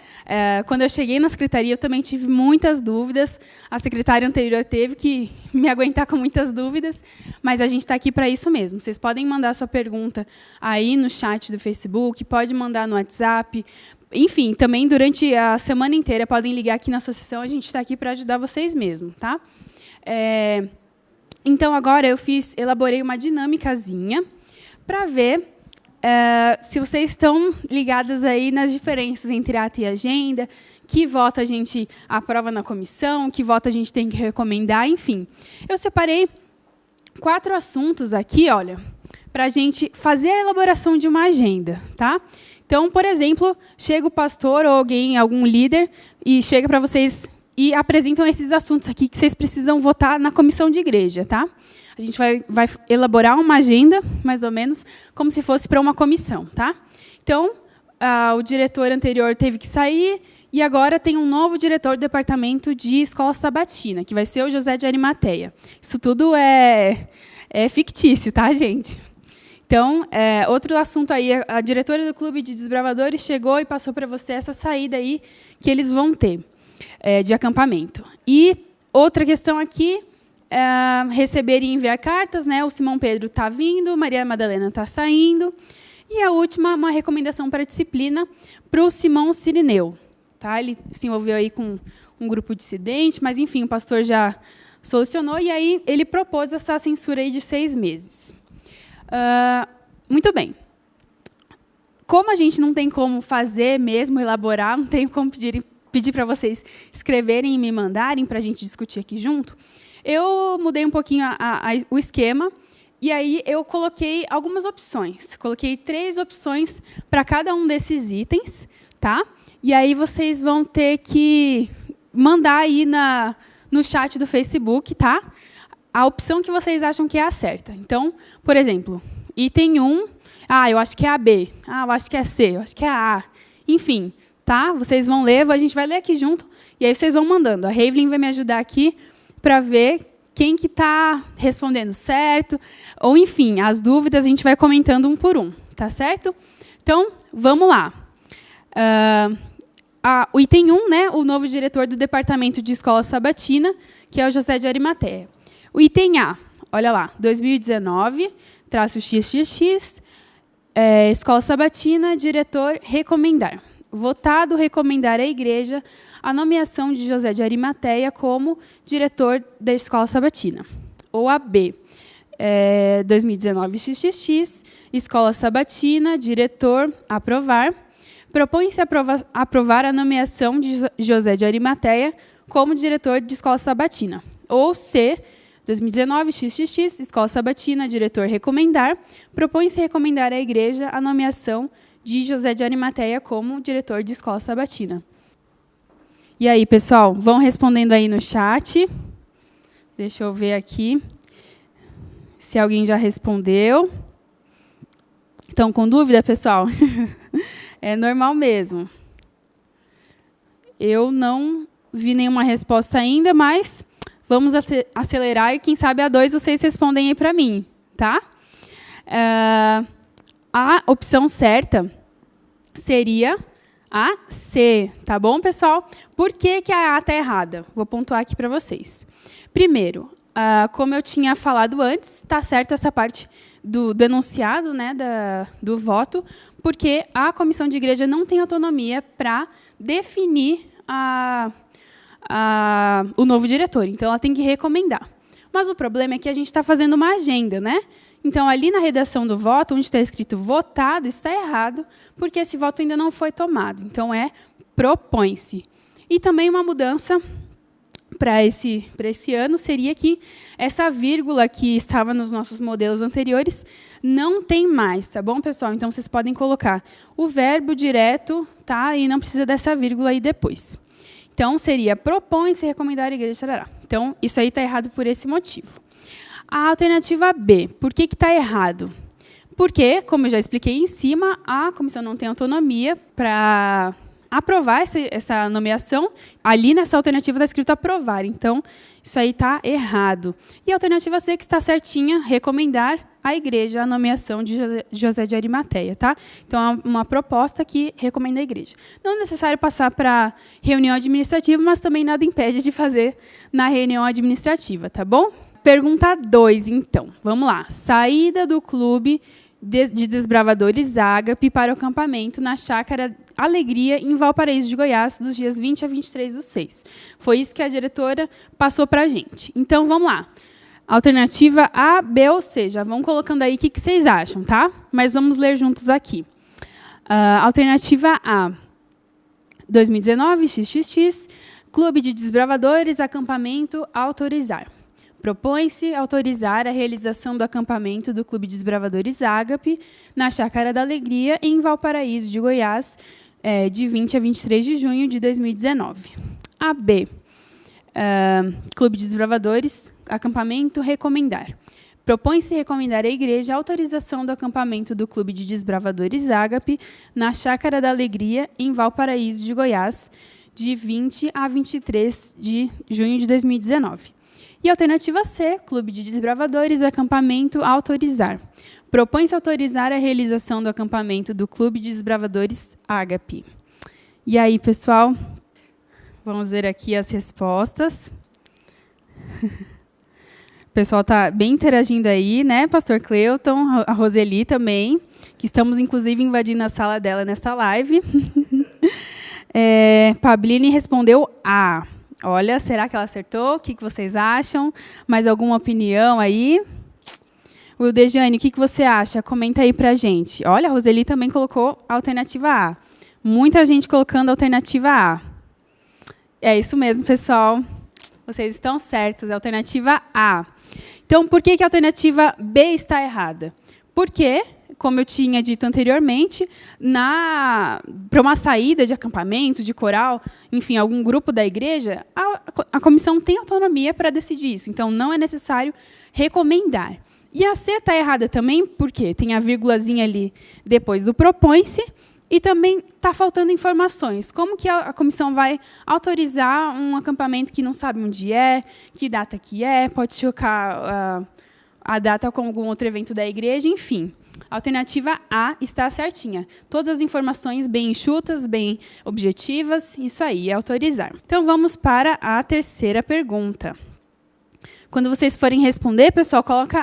Quando eu cheguei na secretaria, eu também tive muitas dúvidas. A secretária anterior teve que me aguentar com muitas dúvidas, mas a gente está aqui para isso mesmo. Vocês podem mandar sua pergunta aí no chat do Facebook, pode mandar no WhatsApp. Enfim, também durante a semana inteira podem ligar aqui na associação, a gente está aqui para ajudar vocês mesmo, tá? Então, agora elaborei uma dinâmicazinha para ver se vocês estão ligadas aí nas diferenças entre ata e agenda, que voto a gente aprova na comissão, que voto a gente tem que recomendar, enfim. Eu separei 4 assuntos aqui, olha, para a gente fazer a elaboração de uma agenda, tá? Então, por exemplo, chega o pastor ou algum líder e chega para vocês e apresentam esses assuntos aqui que vocês precisam votar na comissão de igreja, tá? A gente vai elaborar uma agenda, mais ou menos, como se fosse para uma comissão, tá? Então, o diretor anterior teve que sair e agora tem um novo diretor do departamento de escola sabatina, que vai ser o José de Arimateia. Isso tudo é fictício, tá, gente? Então, outro assunto aí, a diretora do Clube de Desbravadores chegou e passou para você essa saída aí que eles vão ter de acampamento. E outra questão aqui, receber e enviar cartas, né? O Simão Pedro está vindo, Maria Madalena está saindo. E a última, uma recomendação para a disciplina para o Simão Cirineu. Tá? Ele se envolveu aí com um grupo dissidente, mas, enfim, o pastor já solucionou, e aí ele propôs essa censura aí de 6 meses. Muito bem. Como a gente não tem como fazer mesmo, elaborar, não tenho como pedir para vocês escreverem e me mandarem para a gente discutir aqui junto, eu mudei um pouquinho o esquema, e aí eu coloquei algumas opções. Coloquei 3 opções para cada um desses itens, tá? E aí vocês vão ter que mandar aí no chat do Facebook, tá? A opção que vocês acham que é a certa. Então, por exemplo, item 1, eu acho que é a B. Eu acho que é C, eu acho que é a A. Enfim, tá? Vocês vão ler, a gente vai ler aqui junto, e aí vocês vão mandando. A Ravelin vai me ajudar aqui para ver quem que está respondendo certo, ou, enfim, as dúvidas a gente vai comentando um por um, tá certo? Então, vamos lá. O item 1, né, o novo diretor do Departamento de Escola Sabatina, que é o José de Arimateia. O item A, olha lá, 2019-XXX, Escola Sabatina, diretor, recomendar. Votado, recomendar à igreja a nomeação de José de Arimateia como diretor da Escola Sabatina. Ou a B, 2019-XXX, Escola Sabatina, diretor, aprovar. Propõe-se aprovar a nomeação de José de Arimateia como diretor de Escola Sabatina. Ou C, 2019-XXX, Escola Sabatina, diretor, recomendar. Propõe-se recomendar à igreja a nomeação de José de Arimateia como diretor de Escola Sabatina. E aí, pessoal, vão respondendo aí no chat. Deixa eu ver aqui se alguém já respondeu. Estão com dúvida, pessoal? É normal mesmo. Eu não vi nenhuma resposta ainda, mas vamos acelerar e, quem sabe, a 2 vocês respondem aí para mim, tá? A opção certa seria a C, tá bom, pessoal? Por que a A está errada? Vou pontuar aqui para vocês. Primeiro, como eu tinha falado antes, está certo essa parte do enunciado, né, do voto, porque a comissão de igreja não tem autonomia para definir o novo diretor. Então, ela tem que recomendar. Mas o problema é que a gente está fazendo uma agenda, né? Então, ali na redação do voto, onde está escrito votado, está errado, porque esse voto ainda não foi tomado. Então, propõe-se. E também uma mudança para esse ano seria que essa vírgula que estava nos nossos modelos anteriores não tem mais, tá bom, pessoal? Então, vocês podem colocar o verbo direto, tá? E não precisa dessa vírgula aí depois. Então, seria propõe-se recomendar a igreja. Tarará. Então, isso aí está errado por esse motivo. A alternativa B, por que está errado? Porque, como eu já expliquei em cima, a comissão não tem autonomia para aprovar essa nomeação. Ali, nessa alternativa, está escrito aprovar. Então, isso aí está errado. E a alternativa C, que está certinha, recomendar à igreja a nomeação de José de Arimateia, tá? Então, é uma proposta que recomenda a igreja. Não é necessário passar para reunião administrativa, mas também nada impede de fazer na reunião administrativa, tá bom? Pergunta 2, então. Vamos lá. Saída do clube de desbravadores Ágape para o acampamento na Chácara Alegria, em Valparaíso de Goiás, dos dias 20 a 23/6. Foi isso que a diretora passou para a gente. Então, vamos lá. Alternativa A, B ou C. Já vão colocando aí o que vocês acham, tá? Mas vamos ler juntos aqui. Alternativa A, 2019, XXX, Clube de Desbravadores, acampamento, autorizar. Propõe-se autorizar a realização do acampamento do Clube de Desbravadores Ágape, na Chácara da Alegria, em Valparaíso de Goiás, de 20 a 23 de junho de 2019. A B, Clube de Desbravadores, acampamento, recomendar. Propõe-se recomendar à igreja a autorização do acampamento do Clube de Desbravadores Ágape, na Chácara da Alegria, em Valparaíso de Goiás, de 20 a 23 de junho de 2019. E alternativa C, Clube de Desbravadores, acampamento, autorizar. Propõe-se autorizar a realização do acampamento do Clube de Desbravadores Ágape. E aí, pessoal, vamos ver aqui as respostas. O pessoal está bem interagindo aí, né? Pastor Cleuton, a Roseli também, que estamos, inclusive, invadindo a sala dela nessa live. Pabline respondeu A. Olha, será que ela acertou? O que vocês acham? Mais alguma opinião aí? O Dejane, o que você acha? Comenta aí para a gente. Olha, a Roseli também colocou a alternativa A. Muita gente colocando a alternativa A. É isso mesmo, pessoal. Vocês estão certos, é a alternativa A. Então, por que a alternativa B está errada? Porque, como eu tinha dito anteriormente, para uma saída de acampamento, de coral, enfim, algum grupo da igreja, a comissão tem autonomia para decidir isso. Então, não é necessário recomendar. E a C está errada também, porque tem a vírgulazinha ali depois do propõe-se, e também está faltando informações. Como que a comissão vai autorizar um acampamento que não sabe onde é, que data que é, pode chocar a data com algum outro evento da igreja, enfim. A alternativa A está certinha. Todas as informações bem enxutas, bem objetivas, isso aí, é autorizar. Então, vamos para a terceira pergunta. Quando vocês forem responder, pessoal, coloca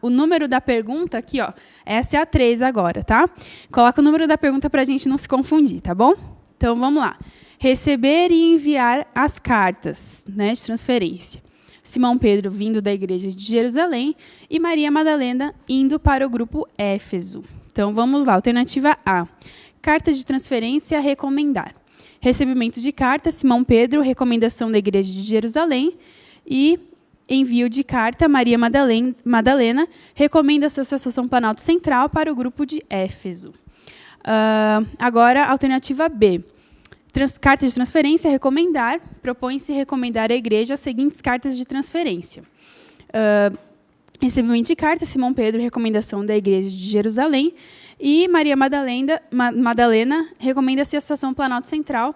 o número da pergunta aqui, ó. Essa é a 3 agora, tá? Coloca o número da pergunta para a gente não se confundir, tá bom? Então, vamos lá. Receber e enviar as cartas, né, de transferência. Simão Pedro vindo da igreja de Jerusalém e Maria Madalena indo para o grupo Éfeso. Então, vamos lá. Alternativa A. Carta de transferência, recomendar. Recebimento de carta, Simão Pedro, recomendação da igreja de Jerusalém e envio de carta, Maria Madalena, recomenda a Associação Planalto Central para o grupo de Éfeso. Agora, alternativa B. Carta de transferência, recomendar. Propõe-se recomendar à igreja as seguintes cartas de transferência. Recebimento de carta, Simão Pedro, recomendação da igreja de Jerusalém. E Maria Madalena recomenda-se a Associação Planalto Central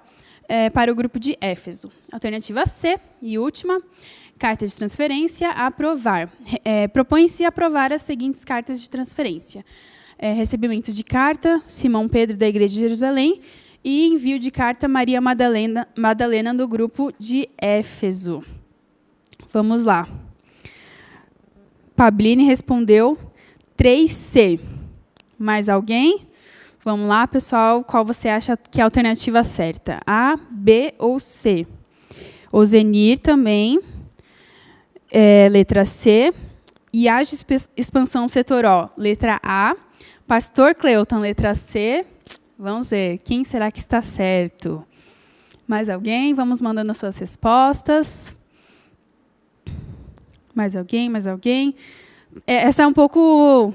para o grupo de Éfeso. Alternativa C, e última. Carta de transferência, aprovar. Propõe-se aprovar as seguintes cartas de transferência. Recebimento de carta, Simão Pedro, da Igreja de Jerusalém, e envio de carta, Maria Madalena do grupo de Éfeso. Vamos lá. Pabline respondeu 3C. Mais alguém? Vamos lá, pessoal. Qual você acha que é a alternativa certa? A, B ou C? Ozenir também. Letra C. IAGE Expansão Setor O, letra A. Pastor Cleuton, letra C. Vamos ver, quem será que está certo? Mais alguém? Vamos mandando as suas respostas. Mais alguém? Mais alguém? Essa é um pouco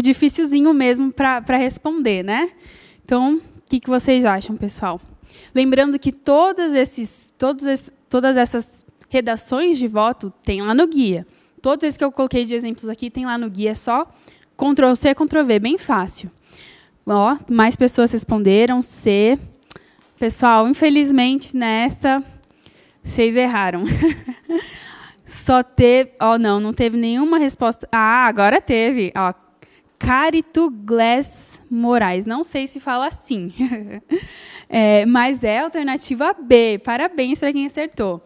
dificilzinho mesmo para responder, né? Então, o que vocês acham, pessoal? Lembrando que todas essas redações de voto tem lá no guia. Todos esses que eu coloquei de exemplos aqui tem lá no guia, é só Ctrl+C, Ctrl+V, bem fácil. Ó, mais pessoas responderam, C. Pessoal, infelizmente, nessa, vocês erraram. Só teve... não teve nenhuma resposta. Ah, agora teve. Ó, Carito Glass Moraes. Não sei se fala assim. Mas é a alternativa B. Parabéns para quem acertou.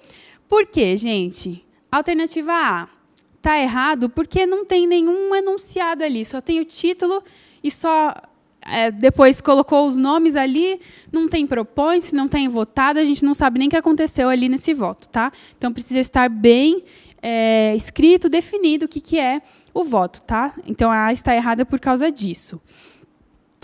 Por quê, gente? Alternativa A. Está errado porque não tem nenhum enunciado ali. Só tem o título e só... depois colocou os nomes ali, não tem propõe-se, não tem votado, a gente não sabe nem o que aconteceu ali nesse voto. Tá? Então, precisa estar bem escrito, definido o que é o voto. Tá? Então, a A está errada por causa disso.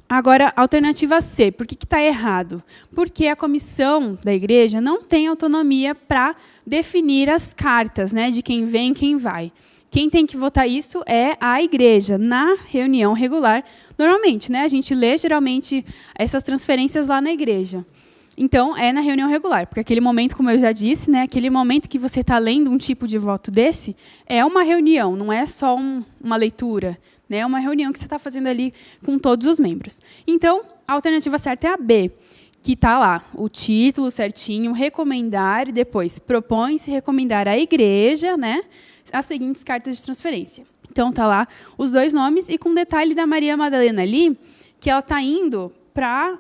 Agora, alternativa C. Por que está errado? Porque a comissão da igreja não tem autonomia para definir as cartas, né, de quem vem e quem vai. Quem tem que votar isso é a igreja, na reunião regular. Normalmente, né, a gente lê, geralmente, essas transferências lá na igreja. Então, é na reunião regular, porque aquele momento, como eu já disse, né, aquele momento que você está lendo um tipo de voto desse, é uma reunião, não é só uma leitura. Né, é uma reunião que você está fazendo ali com todos os membros. Então, a alternativa certa é a B, que está lá, o título certinho, recomendar, e depois propõe-se recomendar à igreja, né, as seguintes cartas de transferência. Então, está lá os dois nomes, e com o detalhe da Maria Madalena ali, que ela está indo para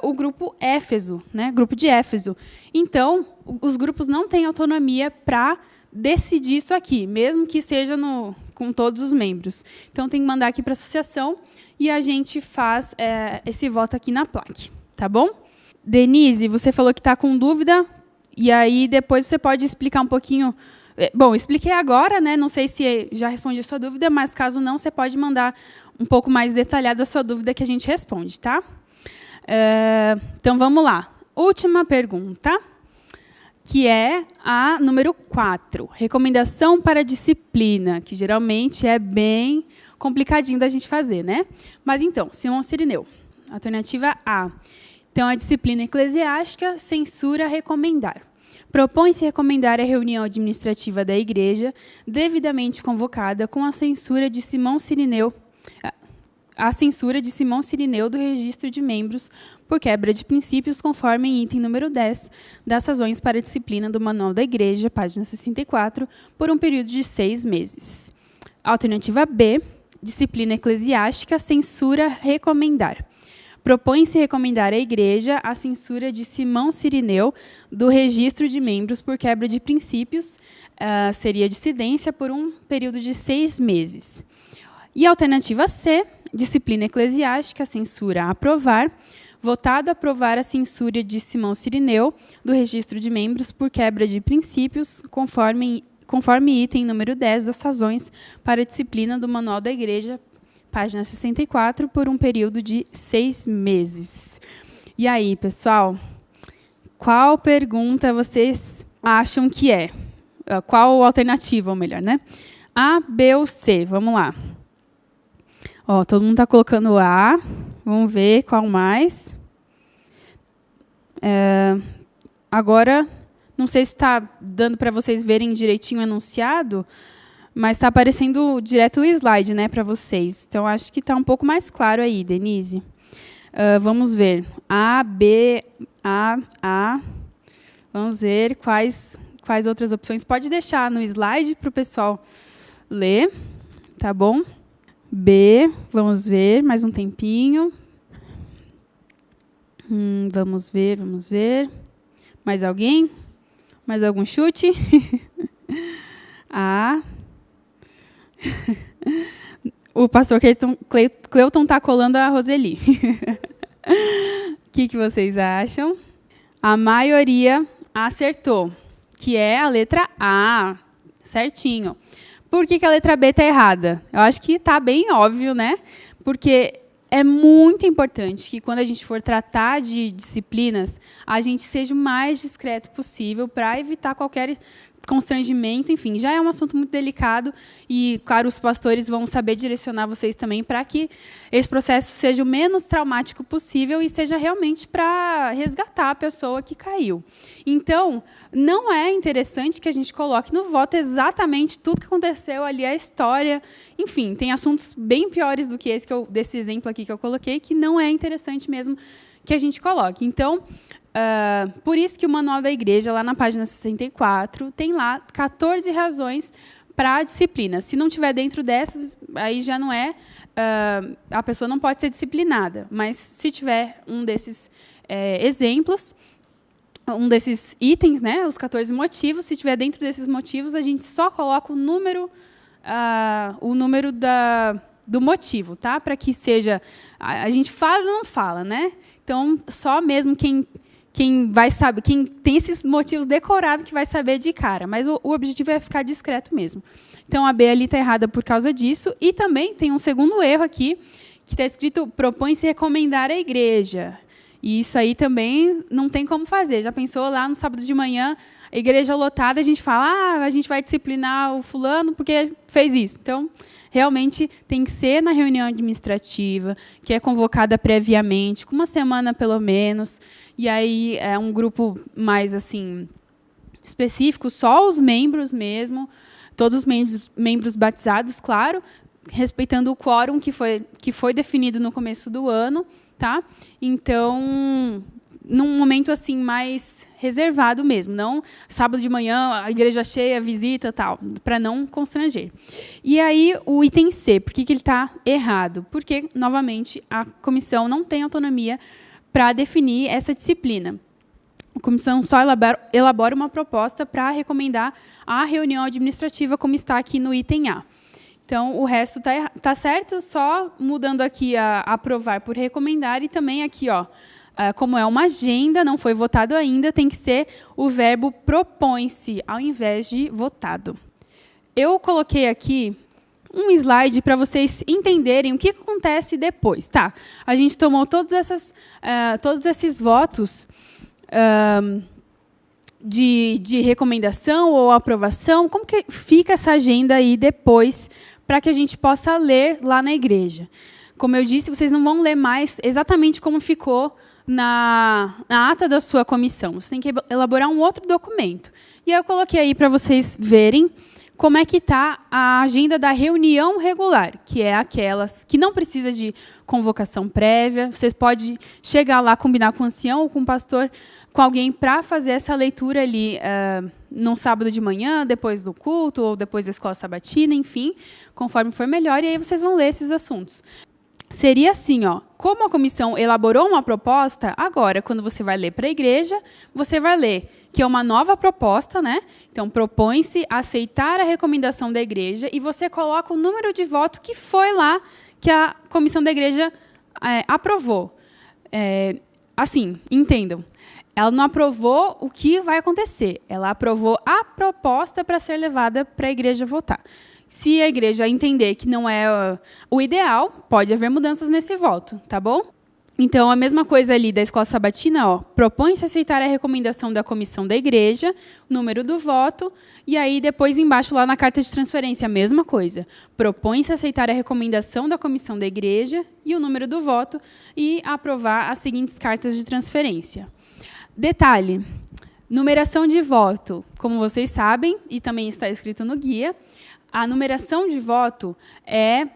o grupo Éfeso, né, grupo de Éfeso. Então, os grupos não têm autonomia para decidir isso aqui, mesmo que seja com todos os membros. Então, tem que mandar aqui para a associação e a gente faz esse voto aqui na plaque. Tá bom? Denise, você falou que está com dúvida, e aí depois você pode explicar um pouquinho... Bom, expliquei agora, né? Não sei se já respondi a sua dúvida, mas caso não, você pode mandar um pouco mais detalhada a sua dúvida que a gente responde, tá? Então, vamos lá. Última pergunta, que é a número 4. Recomendação para disciplina, que geralmente é bem complicadinho da gente fazer, né? Mas, então, Simão Cirineu, alternativa A. Então, a disciplina eclesiástica, censura, recomendar. Propõe-se recomendar a reunião administrativa da igreja, devidamente convocada, com a censura de Simão Cirineu, do registro de membros por quebra de princípios, conforme em item número 10 das razões para a disciplina do Manual da Igreja, página 64, por um período de 6 meses. Alternativa B, disciplina eclesiástica, censura, recomendar. Propõe-se recomendar à igreja a censura de Simão Cirineu do registro de membros por quebra de princípios, seria dissidência por um período de 6 meses. E a alternativa C, disciplina eclesiástica, censura, aprovar. Votado a aprovar a censura de Simão Cirineu do registro de membros por quebra de princípios, conforme item número 10 das razões para a disciplina do Manual da Igreja, página 64, por um período de 6 meses. E aí, pessoal, qual pergunta vocês acham que é? Qual alternativa, ou melhor, né? A, B ou C? Vamos lá. Ó, todo mundo está colocando A. Vamos ver qual mais. Agora, não sei se está dando para vocês verem direitinho o enunciado, mas está aparecendo direto o slide, né, para vocês. Então, acho que está um pouco mais claro aí, Denise. Vamos ver. A, B, A. Vamos ver quais outras opções. Pode deixar no slide para o pessoal ler, tá bom? B, vamos ver, mais um tempinho. Vamos ver. Mais alguém? Mais algum chute? A. O pastor Cleuton está colando a Roseli. O que vocês acham? A maioria acertou, que é a letra A, certinho. Por que a letra B está errada? Eu acho que está bem óbvio, né? Porque é muito importante que, quando a gente for tratar de disciplinas, a gente seja o mais discreto possível para evitar qualquer constrangimento, enfim, já é um assunto muito delicado e, claro, os pastores vão saber direcionar vocês também para que esse processo seja o menos traumático possível e seja realmente para resgatar a pessoa que caiu. Então, não é interessante que a gente coloque no voto exatamente tudo que aconteceu ali, a história, enfim, tem assuntos bem piores do que esse desse exemplo aqui que eu coloquei, que não é interessante mesmo que a gente coloque. Então, por isso que o Manual da Igreja, lá na página 64, tem lá 14 razões para a disciplina. Se não tiver dentro dessas, aí já não é... a pessoa não pode ser disciplinada. Mas, se tiver um desses exemplos, um desses itens, né, os 14 motivos, se tiver dentro desses motivos, a gente só coloca o número do motivo, tá? Para que seja... A gente fala ou não fala, né? Então, só mesmo quem vai saber, quem tem esses motivos decorados que vai saber de cara. Mas o objetivo é ficar discreto mesmo. Então, a B ali está errada por causa disso. E também tem um segundo erro aqui, que está escrito, propõe-se recomendar a igreja. E isso aí também não tem como fazer. Já pensou lá no sábado de manhã, a igreja lotada, a gente fala, a gente vai disciplinar o fulano porque fez isso. Então, realmente tem que ser na reunião administrativa, que é convocada previamente, com uma semana pelo menos, e aí é um grupo mais assim específico, só os membros mesmo, todos os membros batizados, claro, respeitando o quórum que foi definido no começo do ano, tá? Então, num momento assim mais reservado mesmo, não sábado de manhã, a igreja cheia, visita, tal, para não constranger. E aí o item C, por que ele está errado? Porque, novamente, a comissão não tem autonomia para definir essa disciplina. A comissão só elabora uma proposta para recomendar a reunião administrativa, como está aqui no item A. Então, o resto está certo, só mudando aqui a aprovar por recomendar, e também aqui, ó, como é uma agenda, não foi votado ainda, tem que ser o verbo propõe-se, ao invés de votado. Eu coloquei aqui um slide para vocês entenderem o que acontece depois. Tá? A gente tomou todos esses votos de recomendação ou aprovação. Como que fica essa agenda aí depois, para que a gente possa ler lá na igreja? Como eu disse, vocês não vão ler mais exatamente como ficou na ata da sua comissão. Você tem que elaborar um outro documento. E eu coloquei aí para vocês verem como é que está a agenda da reunião regular, que é aquelas que não precisa de convocação prévia. Vocês podem chegar lá, combinar com o ancião ou com o pastor, com alguém, para fazer essa leitura ali num sábado de manhã, depois do culto, ou depois da escola sabatina, enfim, conforme for melhor, e aí vocês vão ler esses assuntos. Seria assim, ó, como a comissão elaborou uma proposta, agora, quando você vai ler para a igreja, você vai ler que é uma nova proposta, né? Então, propõe-se aceitar a recomendação da igreja, e você coloca o número de voto que foi lá que a comissão da igreja aprovou. Assim, entendam. Ela não aprovou o que vai acontecer, ela aprovou a proposta para ser levada para a igreja votar. Se a igreja entender que não é o ideal, pode haver mudanças nesse voto, tá bom? Então, a mesma coisa ali da escola sabatina, ó, propõe-se aceitar a recomendação da comissão da igreja, número do voto, e aí depois embaixo lá na carta de transferência, a mesma coisa. Propõe-se aceitar a recomendação da comissão da igreja e o número do voto, e aprovar as seguintes cartas de transferência. Detalhe, numeração de voto, como vocês sabem, e também está escrito no guia, a numeração de voto é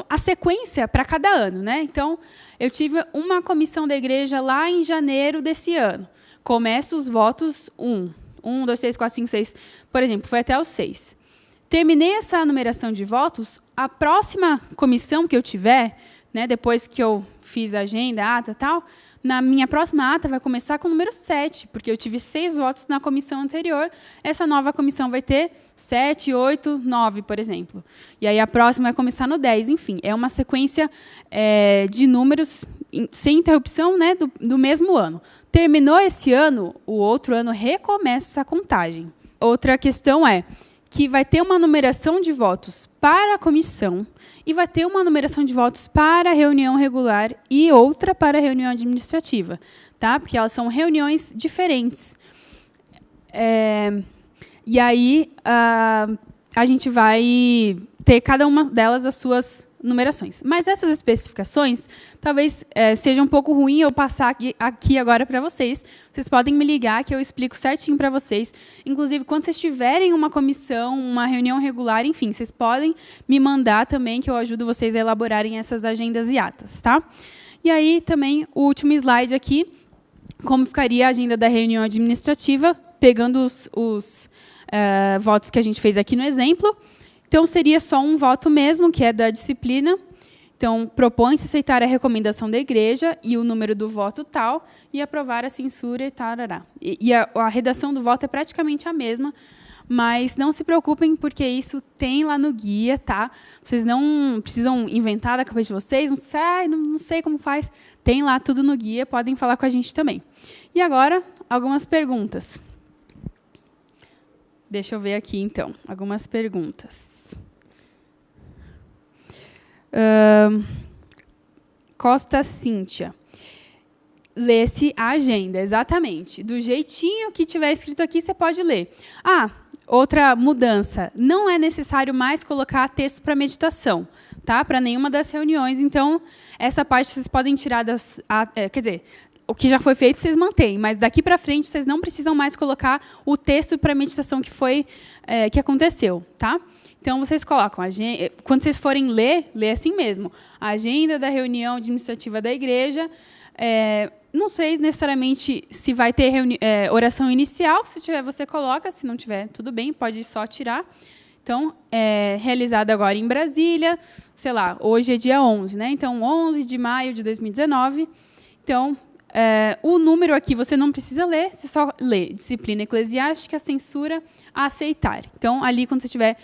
a sequência para cada ano, né? Então, eu tive uma comissão da igreja lá em janeiro desse ano. Começa os votos 1, 2, 3, 4, 5, 6, por exemplo, foi até os 6. Terminei essa numeração de votos, a próxima comissão que eu tiver, né, depois que eu fiz a agenda, a ata e tal, na minha próxima ata vai começar com o número 7, porque eu tive 6 votos na comissão anterior, essa nova comissão vai ter 7, 8, 9, por exemplo. E aí a próxima vai começar no 10, enfim. É uma sequência de números sem interrupção, né, do mesmo ano. Terminou esse ano, o outro ano recomeça essa contagem. Outra questão é que vai ter uma numeração de votos para a comissão e vai ter uma numeração de votos para a reunião regular e outra para a reunião administrativa, tá? Porque elas são reuniões diferentes. E aí, a gente vai ter cada uma delas as suas numerações. Mas essas especificações, talvez seja um pouco ruim eu passar aqui agora para vocês. Vocês podem me ligar que eu explico certinho para vocês. Inclusive, quando vocês tiverem uma comissão, uma reunião regular, enfim, vocês podem me mandar também, que eu ajudo vocês a elaborarem essas agendas e atas, tá? E aí, também, o último slide aqui, como ficaria a agenda da reunião administrativa, pegando os votos que a gente fez aqui no exemplo. Então, seria só um voto mesmo, que é da disciplina. Então, propõe-se aceitar a recomendação da igreja e o número do voto tal, e aprovar a censura e tal. E a redação do voto é praticamente a mesma, mas não se preocupem, porque isso tem lá no guia, tá? Vocês não precisam inventar da cabeça de vocês, não sei como faz. Tem lá tudo no guia, podem falar com a gente também. E agora, algumas perguntas. Deixa eu ver aqui, então, algumas perguntas. Costa Cíntia. Lê-se a agenda, exatamente. Do jeitinho que tiver escrito aqui, você pode ler. Outra mudança. Não é necessário mais colocar texto para meditação, tá? Para nenhuma das reuniões. Então, essa parte vocês podem tirar quer dizer, o que já foi feito, vocês mantêm, mas daqui para frente, vocês não precisam mais colocar o texto para meditação que aconteceu, tá? Então, vocês colocam, quando vocês forem ler assim mesmo, a agenda da reunião administrativa da igreja. Não sei necessariamente se vai ter oração inicial. Se tiver, você coloca. Se não tiver, tudo bem, pode só tirar. Então, realizada agora em Brasília, sei lá, hoje é dia 11, né? Então, 11 de maio de 2019. Então, o número aqui você não precisa ler, você só lê disciplina eclesiástica, censura, a aceitar. Então, ali, quando você estiver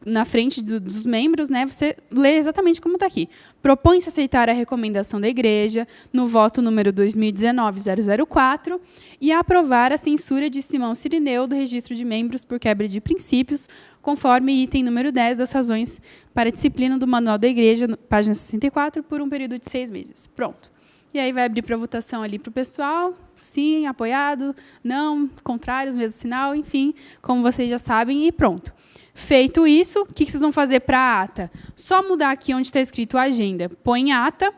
na frente dos membros, né, você lê exatamente como está aqui. Propõe-se aceitar a recomendação da igreja no voto número 2019-004 e aprovar a censura de Simão Cirineu do registro de membros por quebra de princípios, conforme item número 10 das razões para a disciplina do Manual da Igreja, página 64, por um período de 6 meses. Pronto. E aí vai abrir para votação ali para o pessoal. Sim, apoiado, não, contrários, mesmo sinal, enfim, como vocês já sabem, e pronto. Feito isso, o que vocês vão fazer para a ata? Só mudar aqui onde está escrito agenda. Põe ata,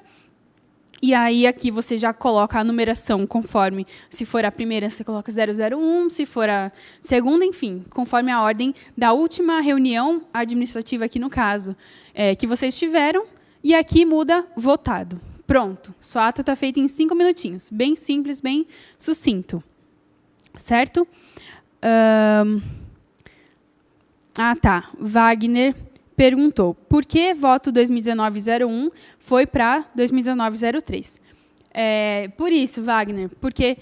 e aí aqui você já coloca a numeração conforme, se for a primeira, você coloca 001, se for a segunda, enfim, conforme a ordem da última reunião administrativa aqui no caso, que vocês tiveram, e aqui muda votado. Pronto, sua ata está feita em 5 minutinhos. Bem simples, bem sucinto. Certo? Tá. Wagner perguntou, por que voto 2019-01 foi para 2019-03? Por isso, Wagner, porque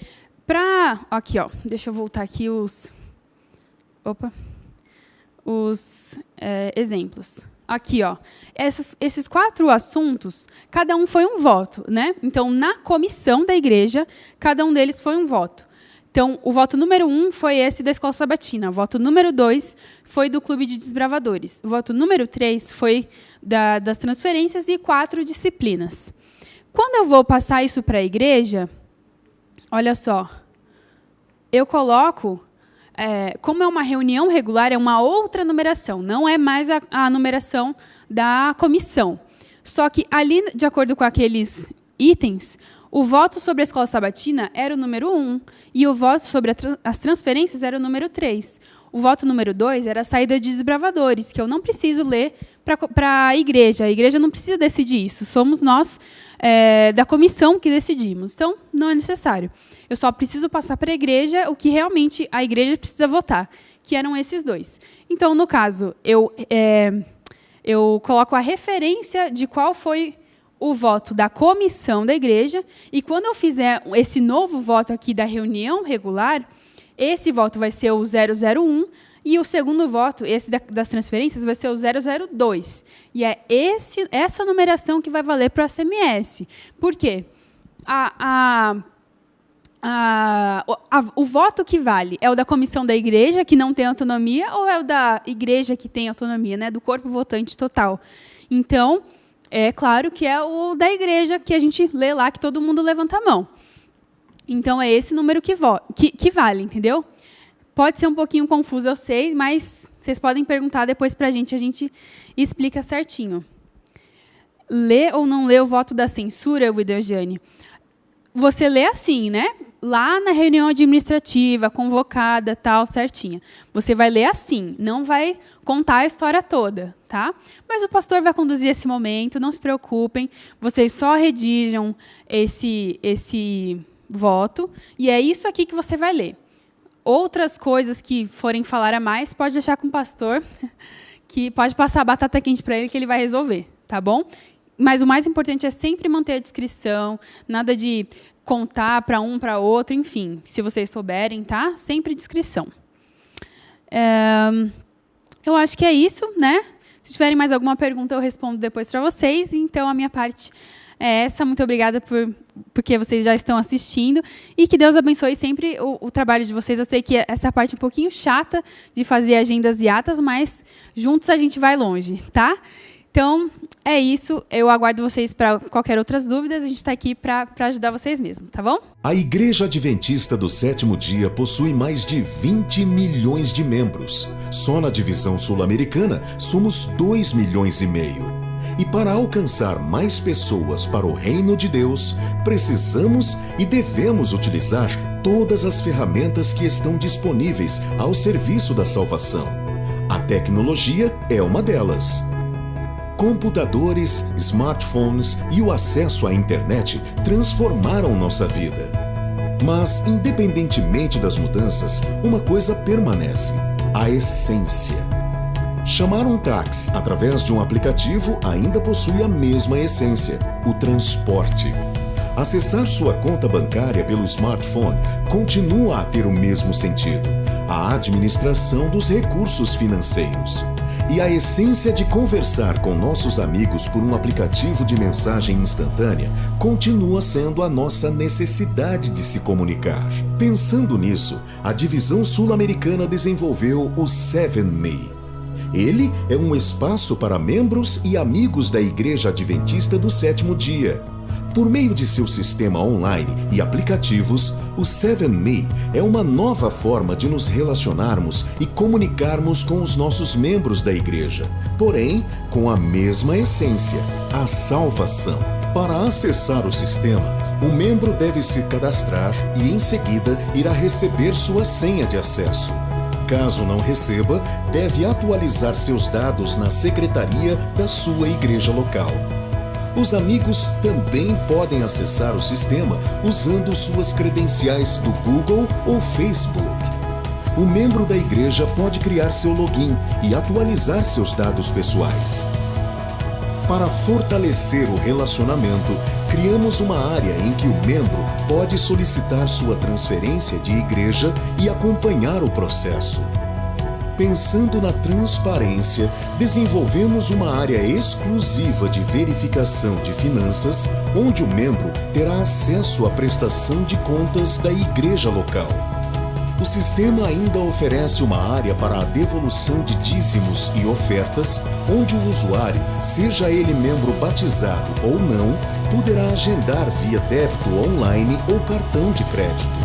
aqui, ó, deixa eu voltar aqui os exemplos. Aqui, ó, esses 4 assuntos, cada um foi um voto, né? Então, na comissão da igreja, cada um deles foi um voto. Então, o voto número 1 foi esse da Escola Sabatina. O voto número 2 foi do Clube de Desbravadores. O voto número 3 foi das transferências e 4 disciplinas. Quando eu vou passar isso para a igreja, olha só, eu coloco... como é uma reunião regular, é uma outra numeração, não é mais a numeração da comissão. Só que ali, de acordo com aqueles itens, o voto sobre a Escola Sabatina era o número 1, e o voto sobre as transferências era o número 3. O voto número 2 era a saída de desbravadores, que eu não preciso ler para a igreja. A igreja não precisa decidir isso, somos nós, da comissão, que decidimos. Então, não é necessário. Eu só preciso passar para a igreja o que realmente a igreja precisa votar, que eram esses 2. Então, no caso, eu coloco a referência de qual foi o voto da comissão da igreja, e quando eu fizer esse novo voto aqui da reunião regular, esse voto vai ser o 001, e o segundo voto, esse das transferências, vai ser o 002. E é essa numeração que vai valer para o ACMS. Por quê? O voto que vale é o da comissão da igreja, que não tem autonomia, ou é o da igreja que tem autonomia, né, do corpo votante total? Então, é claro que é o da igreja, que a gente lê lá, que todo mundo levanta a mão. Então, é esse número que vale, entendeu? Pode ser um pouquinho confuso, eu sei, mas vocês podem perguntar depois para a gente explica certinho. Lê ou não lê o voto da censura, Widerjane? Você lê assim, né? lá na reunião administrativa, convocada, tal, certinha. Você vai ler assim, não vai contar a história toda, tá? Mas o pastor vai conduzir esse momento, não se preocupem, vocês só redigam esse voto, e é isso aqui que você vai ler. Outras coisas que forem falar a mais, pode deixar com o pastor, que pode passar a batata quente para ele, que ele vai resolver, tá bom? Mas o mais importante é sempre manter a discrição, nada de contar para um, para outro, enfim, se vocês souberem, tá? Sempre discrição. Eu acho que é isso, né? Se tiverem mais alguma pergunta, eu respondo depois para vocês. Então, a minha parte é essa. Muito obrigada porque vocês já estão assistindo. E que Deus abençoe sempre o trabalho de vocês. Eu sei que essa é a parte um pouquinho chata de fazer agendas e atas, mas juntos a gente vai longe, tá? Então, é isso. Eu aguardo vocês para qualquer outras dúvidas. A gente está aqui para ajudar vocês mesmo, tá bom? A Igreja Adventista do Sétimo Dia possui mais de 20 milhões de membros. Só na divisão sul-americana, somos 2,5 milhões. E para alcançar mais pessoas para o reino de Deus, precisamos e devemos utilizar todas as ferramentas que estão disponíveis ao serviço da salvação. A tecnologia é uma delas. Computadores, smartphones e o acesso à internet transformaram nossa vida. Mas, independentemente das mudanças, uma coisa permanece: a essência. Chamar um táxi através de um aplicativo ainda possui a mesma essência: o transporte. Acessar sua conta bancária pelo smartphone continua a ter o mesmo sentido: a administração dos recursos financeiros. E a essência de conversar com nossos amigos por um aplicativo de mensagem instantânea continua sendo a nossa necessidade de se comunicar. Pensando nisso, a divisão sul-americana desenvolveu o 7Me. Ele é um espaço para membros e amigos da Igreja Adventista do Sétimo Dia. Por meio de seu sistema online e aplicativos, o 7Me é uma nova forma de nos relacionarmos e comunicarmos com os nossos membros da igreja, porém com a mesma essência: a salvação. Para acessar o sistema, o membro deve se cadastrar e, em seguida, irá receber sua senha de acesso. Caso não receba, deve atualizar seus dados na secretaria da sua igreja local. Os amigos também podem acessar o sistema usando suas credenciais do Google ou Facebook. O membro da igreja pode criar seu login e atualizar seus dados pessoais. Para fortalecer o relacionamento, criamos uma área em que o membro pode solicitar sua transferência de igreja e acompanhar o processo. Pensando na transparência, desenvolvemos uma área exclusiva de verificação de finanças, onde o membro terá acesso à prestação de contas da igreja local. O sistema ainda oferece uma área para a devolução de dízimos e ofertas, onde o usuário, seja ele membro batizado ou não, poderá agendar via débito online ou cartão de crédito.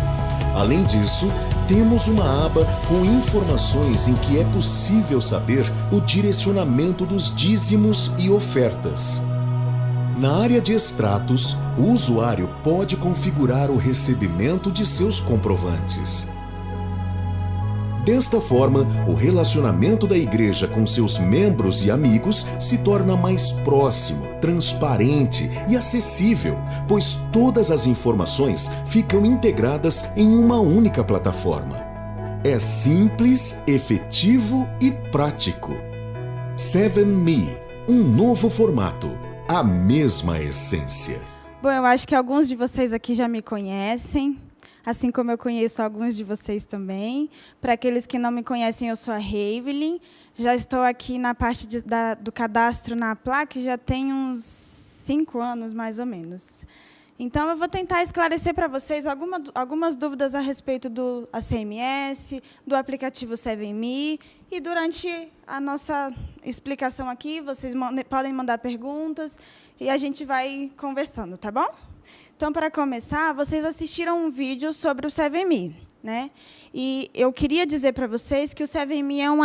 Além disso, temos uma aba com informações em que é possível saber o direcionamento dos dízimos e ofertas. Na área de extratos, o usuário pode configurar o recebimento de seus comprovantes. Desta forma, o relacionamento da igreja com seus membros e amigos se torna mais próximo, transparente e acessível, pois todas as informações ficam integradas em uma única plataforma. É simples, efetivo e prático. 7Me, um novo formato, a mesma essência. Bom, eu acho que alguns de vocês aqui já me conhecem, assim como eu conheço alguns de vocês também. Para aqueles que não me conhecem, eu sou a Heivelin. Já estou aqui na parte do cadastro na placa, já tem uns 5 anos, mais ou menos. Então, eu vou tentar esclarecer para vocês algumas dúvidas a respeito do ACMS, do aplicativo 7Me. E, durante a nossa explicação aqui, vocês podem mandar perguntas e a gente vai conversando, tá bom? Então, para começar, vocês assistiram um vídeo sobre o 7Me, né? E eu queria dizer para vocês que o 7Me é um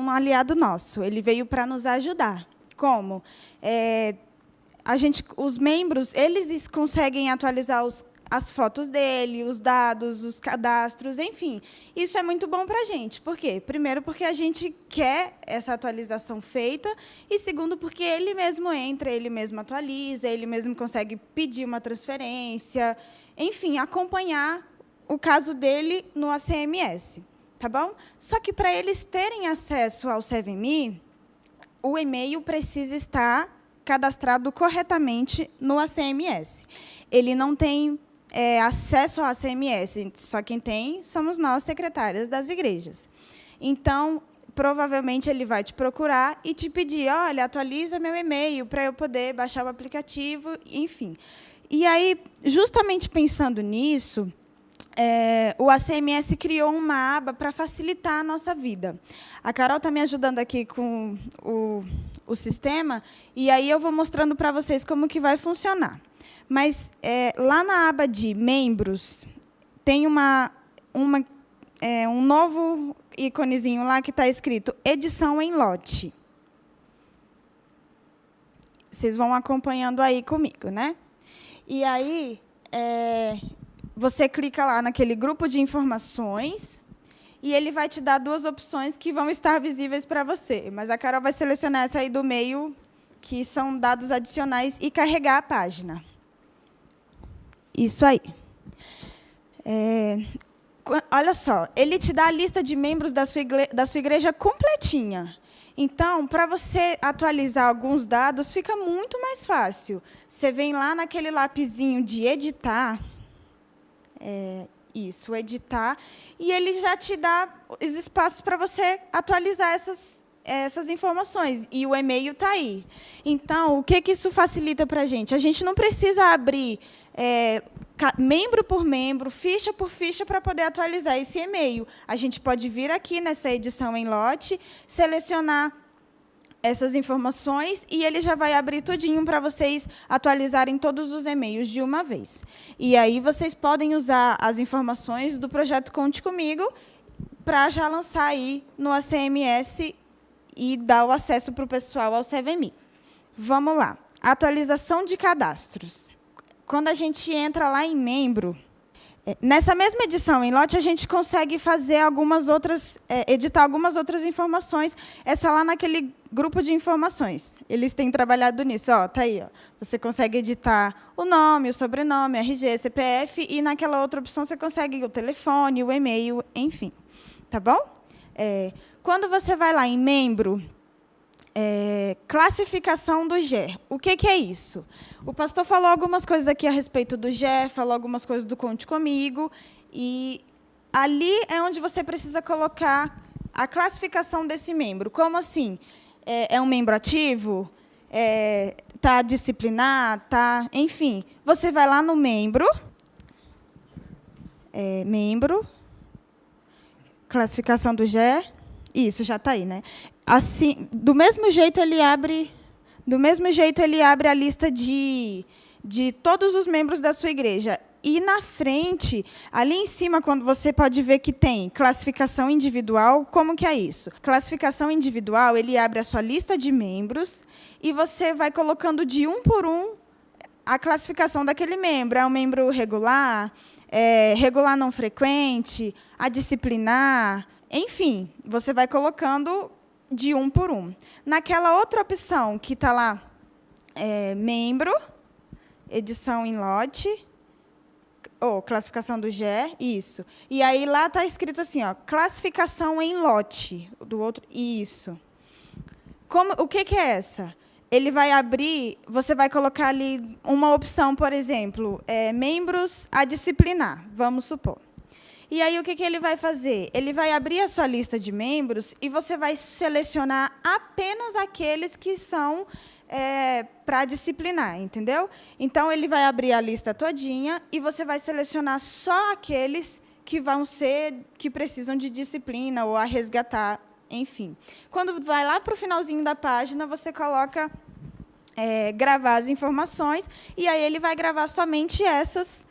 aliado nosso. Ele veio para nos ajudar. Como? Os membros, eles conseguem atualizar as fotos dele, os dados, os cadastros, enfim. Isso é muito bom para a gente. Por quê? Primeiro, porque a gente quer essa atualização feita, e segundo, porque ele mesmo entra, ele mesmo atualiza, ele mesmo consegue pedir uma transferência, enfim, acompanhar o caso dele no ACMS. Tá bom? Só que, para eles terem acesso ao 7Me, o e-mail precisa estar cadastrado corretamente no ACMS. Ele não tem acesso ao ACMS, só quem tem somos nós, secretárias das igrejas. Então, provavelmente, ele vai te procurar e te pedir, olha, atualiza meu e-mail para eu poder baixar o aplicativo, enfim. E aí, justamente pensando nisso, o ACMS criou uma aba para facilitar a nossa vida. A Carol está me ajudando aqui com o sistema, e aí eu vou mostrando para vocês como que vai funcionar. Mas, lá na aba de membros, tem um novo íconezinho lá que está escrito edição em lote. Vocês vão acompanhando aí comigo, né? E aí, você clica lá naquele grupo de informações e ele vai te dar duas opções que vão estar visíveis para você. Mas a Carol vai selecionar essa aí do meio, que são dados adicionais, e carregar a página. Isso aí. Olha só, ele te dá a lista de membros da sua igreja completinha. Então, para você atualizar alguns dados, fica muito mais fácil. Você vem lá naquele lapisinho de editar, editar, e ele já te dá os espaços para você atualizar essas informações, e o e-mail está aí. Então, o que isso facilita para a gente? A gente não precisa abrir membro por membro, ficha por ficha, para poder atualizar esse e-mail. A gente pode vir aqui nessa edição em lote, selecionar essas informações, e ele já vai abrir tudinho para vocês atualizarem todos os e-mails de uma vez. E aí vocês podem usar as informações do projeto Conte Comigo para já lançar aí no ACMS e dar o acesso para o pessoal ao 7Me. Vamos lá. Atualização de cadastros. Quando a gente entra lá em membro, nessa mesma edição em lote, a gente consegue fazer editar algumas outras informações. É só lá naquele grupo de informações. Eles têm trabalhado nisso. Tá aí. Você consegue editar o nome, o sobrenome, RG, CPF, e naquela outra opção você consegue o telefone, o e-mail, enfim. Tá bom? Quando você vai lá em membro, classificação do GER. O que é isso? O pastor falou algumas coisas aqui a respeito do GER, falou algumas coisas do Conte Comigo, e ali é onde você precisa colocar a classificação desse membro. Como assim? É um membro ativo? Está disciplinar? Enfim, você vai lá no membro, classificação do GER, isso, já está aí, né? Assim, do mesmo jeito ele abre a lista de todos os membros da sua igreja. E na frente, ali em cima, quando você pode ver que tem classificação individual, como que é isso? Classificação individual, ele abre a sua lista de membros e você vai colocando de um por um a classificação daquele membro. É um membro regular, regular não frequente, adisciplinar, enfim, você vai colocando de um por um. Naquela outra opção que está lá, membro, edição em lote, classificação do GER, isso. E aí lá está escrito assim, classificação em lote, do outro, isso. O que é essa? Ele vai abrir, você vai colocar ali uma opção, por exemplo, membros a disciplinar, vamos supor. E aí, o que ele vai fazer? Ele vai abrir a sua lista de membros e você vai selecionar apenas aqueles que são para disciplinar, entendeu? Então, ele vai abrir a lista todinha e você vai selecionar só aqueles que precisam de disciplina ou a resgatar, enfim. Quando vai lá para o finalzinho da página, você coloca gravar as informações, e aí ele vai gravar somente essas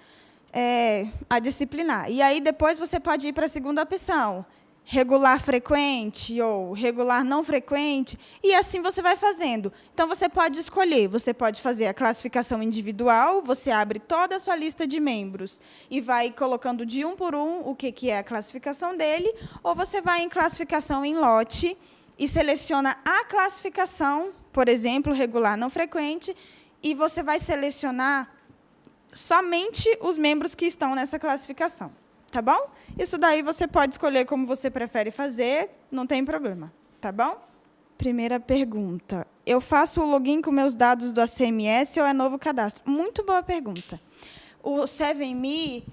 a disciplinar. E aí, depois, você pode ir para a segunda opção, regular frequente ou regular não frequente, e assim você vai fazendo. Então, você pode escolher, você pode fazer a classificação individual, você abre toda a sua lista de membros e vai colocando de um por um o que é a classificação dele, ou você vai em classificação em lote e seleciona a classificação, por exemplo, regular não frequente, e você vai selecionar somente os membros que estão nessa classificação. Tá bom? Isso daí você pode escolher como você prefere fazer, não tem problema. Tá bom? Primeira pergunta. Eu faço o login com meus dados do ACMS ou é novo cadastro? Muito boa pergunta. O 7Me,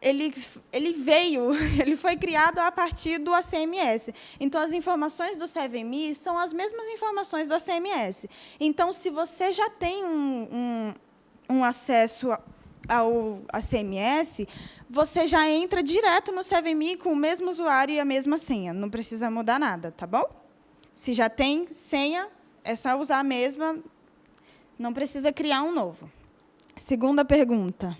ele foi criado a partir do ACMS. Então, as informações do 7Me são as mesmas informações do ACMS. Então, se você já tem um acesso ao ACMS, você já entra direto no 7Me com o mesmo usuário e a mesma senha. Não precisa mudar nada, tá bom? Se já tem senha, é só usar a mesma, não precisa criar um novo. Segunda pergunta.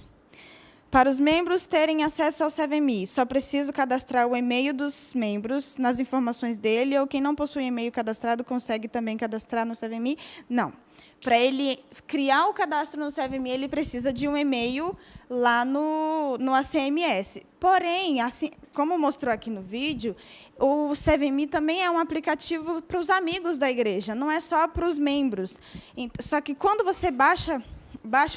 Para os membros terem acesso ao 7Me, só preciso cadastrar o e-mail dos membros nas informações dele, ou quem não possui e-mail cadastrado consegue também cadastrar no 7Me? Não. Para ele criar o cadastro no 7Me, ele precisa de um e-mail lá no ACMS. Porém, assim, como mostrou aqui no vídeo, o 7Me também é um aplicativo para os amigos da igreja, não é só para os membros. Só que quando você baixa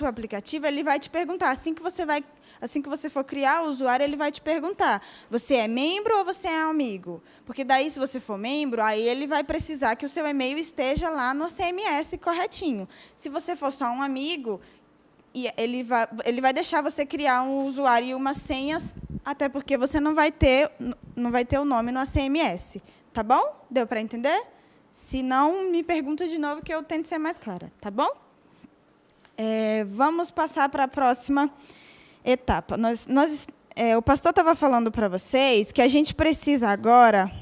o aplicativo, ele vai te perguntar, assim que você for criar o usuário, ele vai te perguntar, você é membro ou você é amigo? Porque daí, se você for membro, aí ele vai precisar que o seu e-mail esteja lá no ACMS corretinho. Se você for só um amigo, ele vai deixar você criar um usuário e umas senhas, até porque você não vai ter o nome no ACMS. Tá bom? Deu para entender? Se não, me pergunta de novo que eu tento ser mais clara. Tá bom? Vamos passar para a próxima etapa. O pastor estava falando para vocês que a gente precisa agora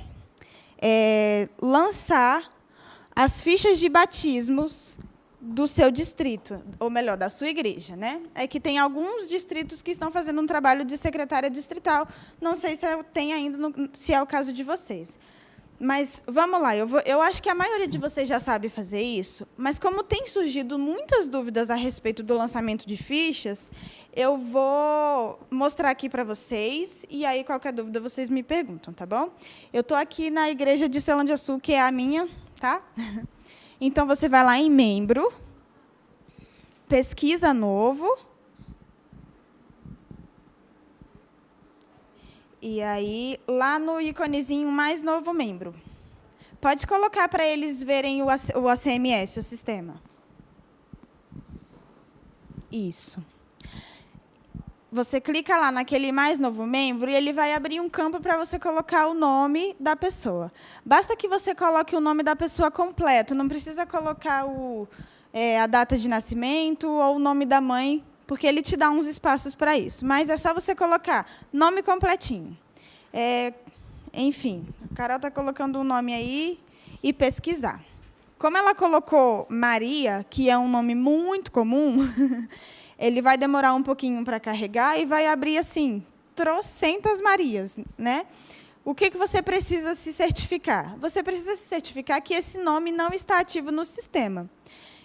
lançar as fichas de batismos do seu distrito, ou melhor, da sua igreja, né? É que tem alguns distritos que estão fazendo um trabalho de secretária distrital. Não sei se tem ainda, se é o caso de vocês. Mas vamos lá, eu acho que a maioria de vocês já sabe fazer isso, mas como tem surgido muitas dúvidas a respeito do lançamento de fichas, eu vou mostrar aqui para vocês, e aí qualquer dúvida vocês me perguntam, tá bom? Eu estou aqui na igreja de Ceilândia Sul, que é a minha, tá? Então, você vai lá em membro, pesquisa novo, e aí, lá no íconezinho mais novo membro. Pode colocar para eles verem o ACMS, o sistema. Isso. Você clica lá naquele mais novo membro e ele vai abrir um campo para você colocar o nome da pessoa. Basta que você coloque o nome da pessoa completo, não precisa colocar a data de nascimento ou o nome da mãe, porque ele te dá uns espaços para isso. Mas é só você colocar nome completinho. Enfim, a Carol está colocando um nome aí e pesquisar. Como ela colocou Maria, que é um nome muito comum, ele vai demorar um pouquinho para carregar e vai abrir, assim, trocentas Marias, né? O que você precisa se certificar? Você precisa se certificar que esse nome não está ativo no sistema.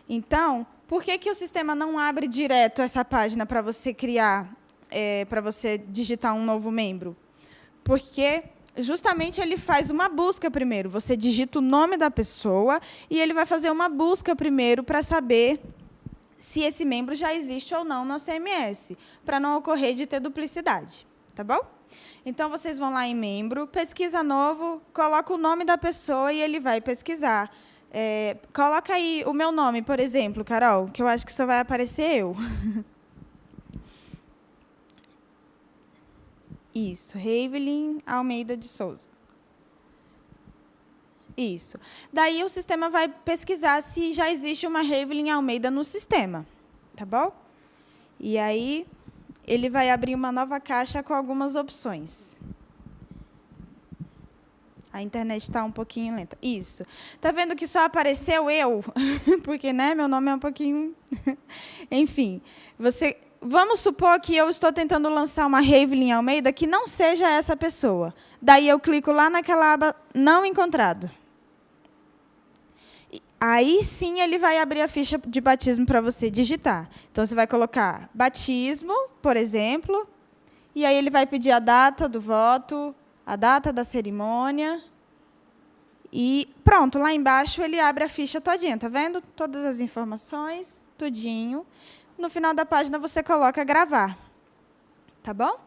Então, por que o sistema não abre direto essa página para você criar, para você digitar um novo membro? Porque, justamente, ele faz uma busca primeiro. Você digita o nome da pessoa e ele vai fazer uma busca primeiro para saber se esse membro já existe ou não no ACMS, para não ocorrer de ter duplicidade. Tá bom? Então, vocês vão lá em membro, pesquisa novo, coloca o nome da pessoa e ele vai pesquisar. Coloca aí o meu nome, por exemplo, Carol, que eu acho que só vai aparecer eu. Isso, Revelin Almeida de Souza. Isso. Daí o sistema vai pesquisar se já existe uma Revelin Almeida no sistema. Tá bom? E aí ele vai abrir uma nova caixa com algumas opções. A internet está um pouquinho lenta. Isso. Está vendo que só apareceu eu? Porque, né, meu nome é um pouquinho... Enfim, vamos supor que eu estou tentando lançar uma Ravelin Almeida que não seja essa pessoa. Daí eu clico lá naquela aba não encontrado. Aí sim ele vai abrir a ficha de batismo para você digitar. Então você vai colocar batismo, por exemplo, e aí ele vai pedir a data do voto, a data da cerimônia. E pronto, lá embaixo ele abre a ficha todinha, tá vendo? Todas as informações, tudinho. No final da página você coloca gravar. Tá bom?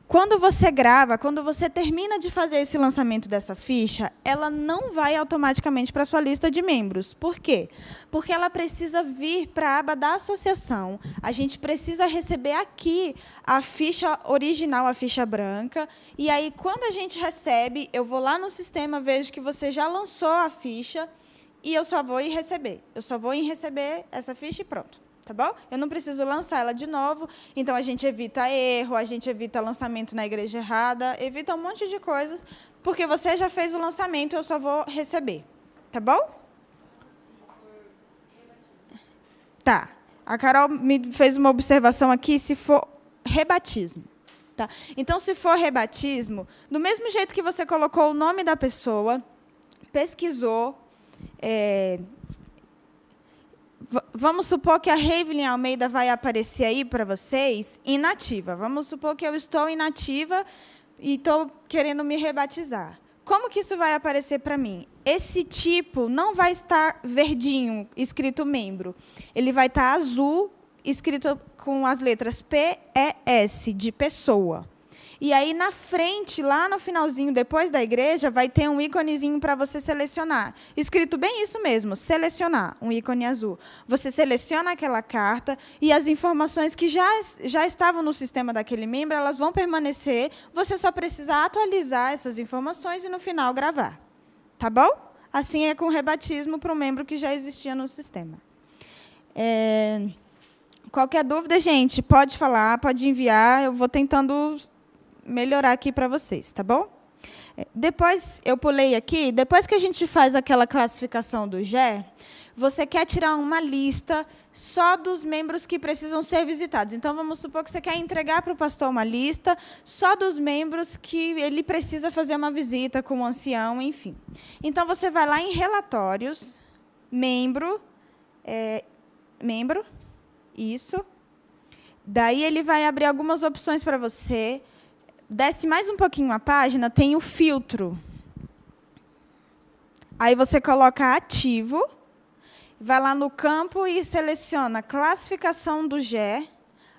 Quando você grava, quando você termina de fazer esse lançamento dessa ficha, ela não vai automaticamente para a sua lista de membros. Por quê? Porque ela precisa vir para a aba da associação. A gente precisa receber aqui a ficha original, a ficha branca. E aí, quando a gente recebe, eu vou lá no sistema, vejo que você já lançou a ficha e eu só vou ir receber. Eu só vou ir receber essa ficha e pronto. Tá bom? Eu não preciso lançar ela de novo, então a gente evita erro, a gente evita lançamento na igreja errada, evita um monte de coisas, porque você já fez o lançamento, eu só vou receber. Tá bom? Tá. A Carol me fez uma observação aqui, se for rebatismo. Tá? Então, se for rebatismo, do mesmo jeito que você colocou o nome da pessoa, pesquisou, vamos supor que a Ravelin Almeida vai aparecer aí para vocês inativa. Vamos supor que eu estou inativa e estou querendo me rebatizar. Como que isso vai aparecer para mim? Esse tipo não vai estar verdinho, escrito membro. Ele vai estar azul, escrito com as letras PES, de pessoa. E aí, na frente, lá no finalzinho, depois da igreja, vai ter um íconezinho para você selecionar. Escrito bem isso mesmo, selecionar, um ícone azul. Você seleciona aquela carta e as informações que já estavam no sistema daquele membro, elas vão permanecer. Você só precisa atualizar essas informações e, no final, gravar. Tá bom? Assim é com o rebatismo para um membro que já existia no sistema. Qualquer dúvida, gente, pode falar, pode enviar. Eu vou tentando melhorar aqui para vocês, tá bom? Depois, eu pulei aqui, depois que a gente faz aquela classificação do GE, você quer tirar uma lista só dos membros que precisam ser visitados. Então, vamos supor que você quer entregar para o pastor uma lista só dos membros que ele precisa fazer uma visita com o ancião, enfim. Então, você vai lá em relatórios, membro, isso. Daí, ele vai abrir algumas opções para você. Desce mais um pouquinho a página, tem o filtro. Aí você coloca ativo, vai lá no campo e seleciona classificação do GE,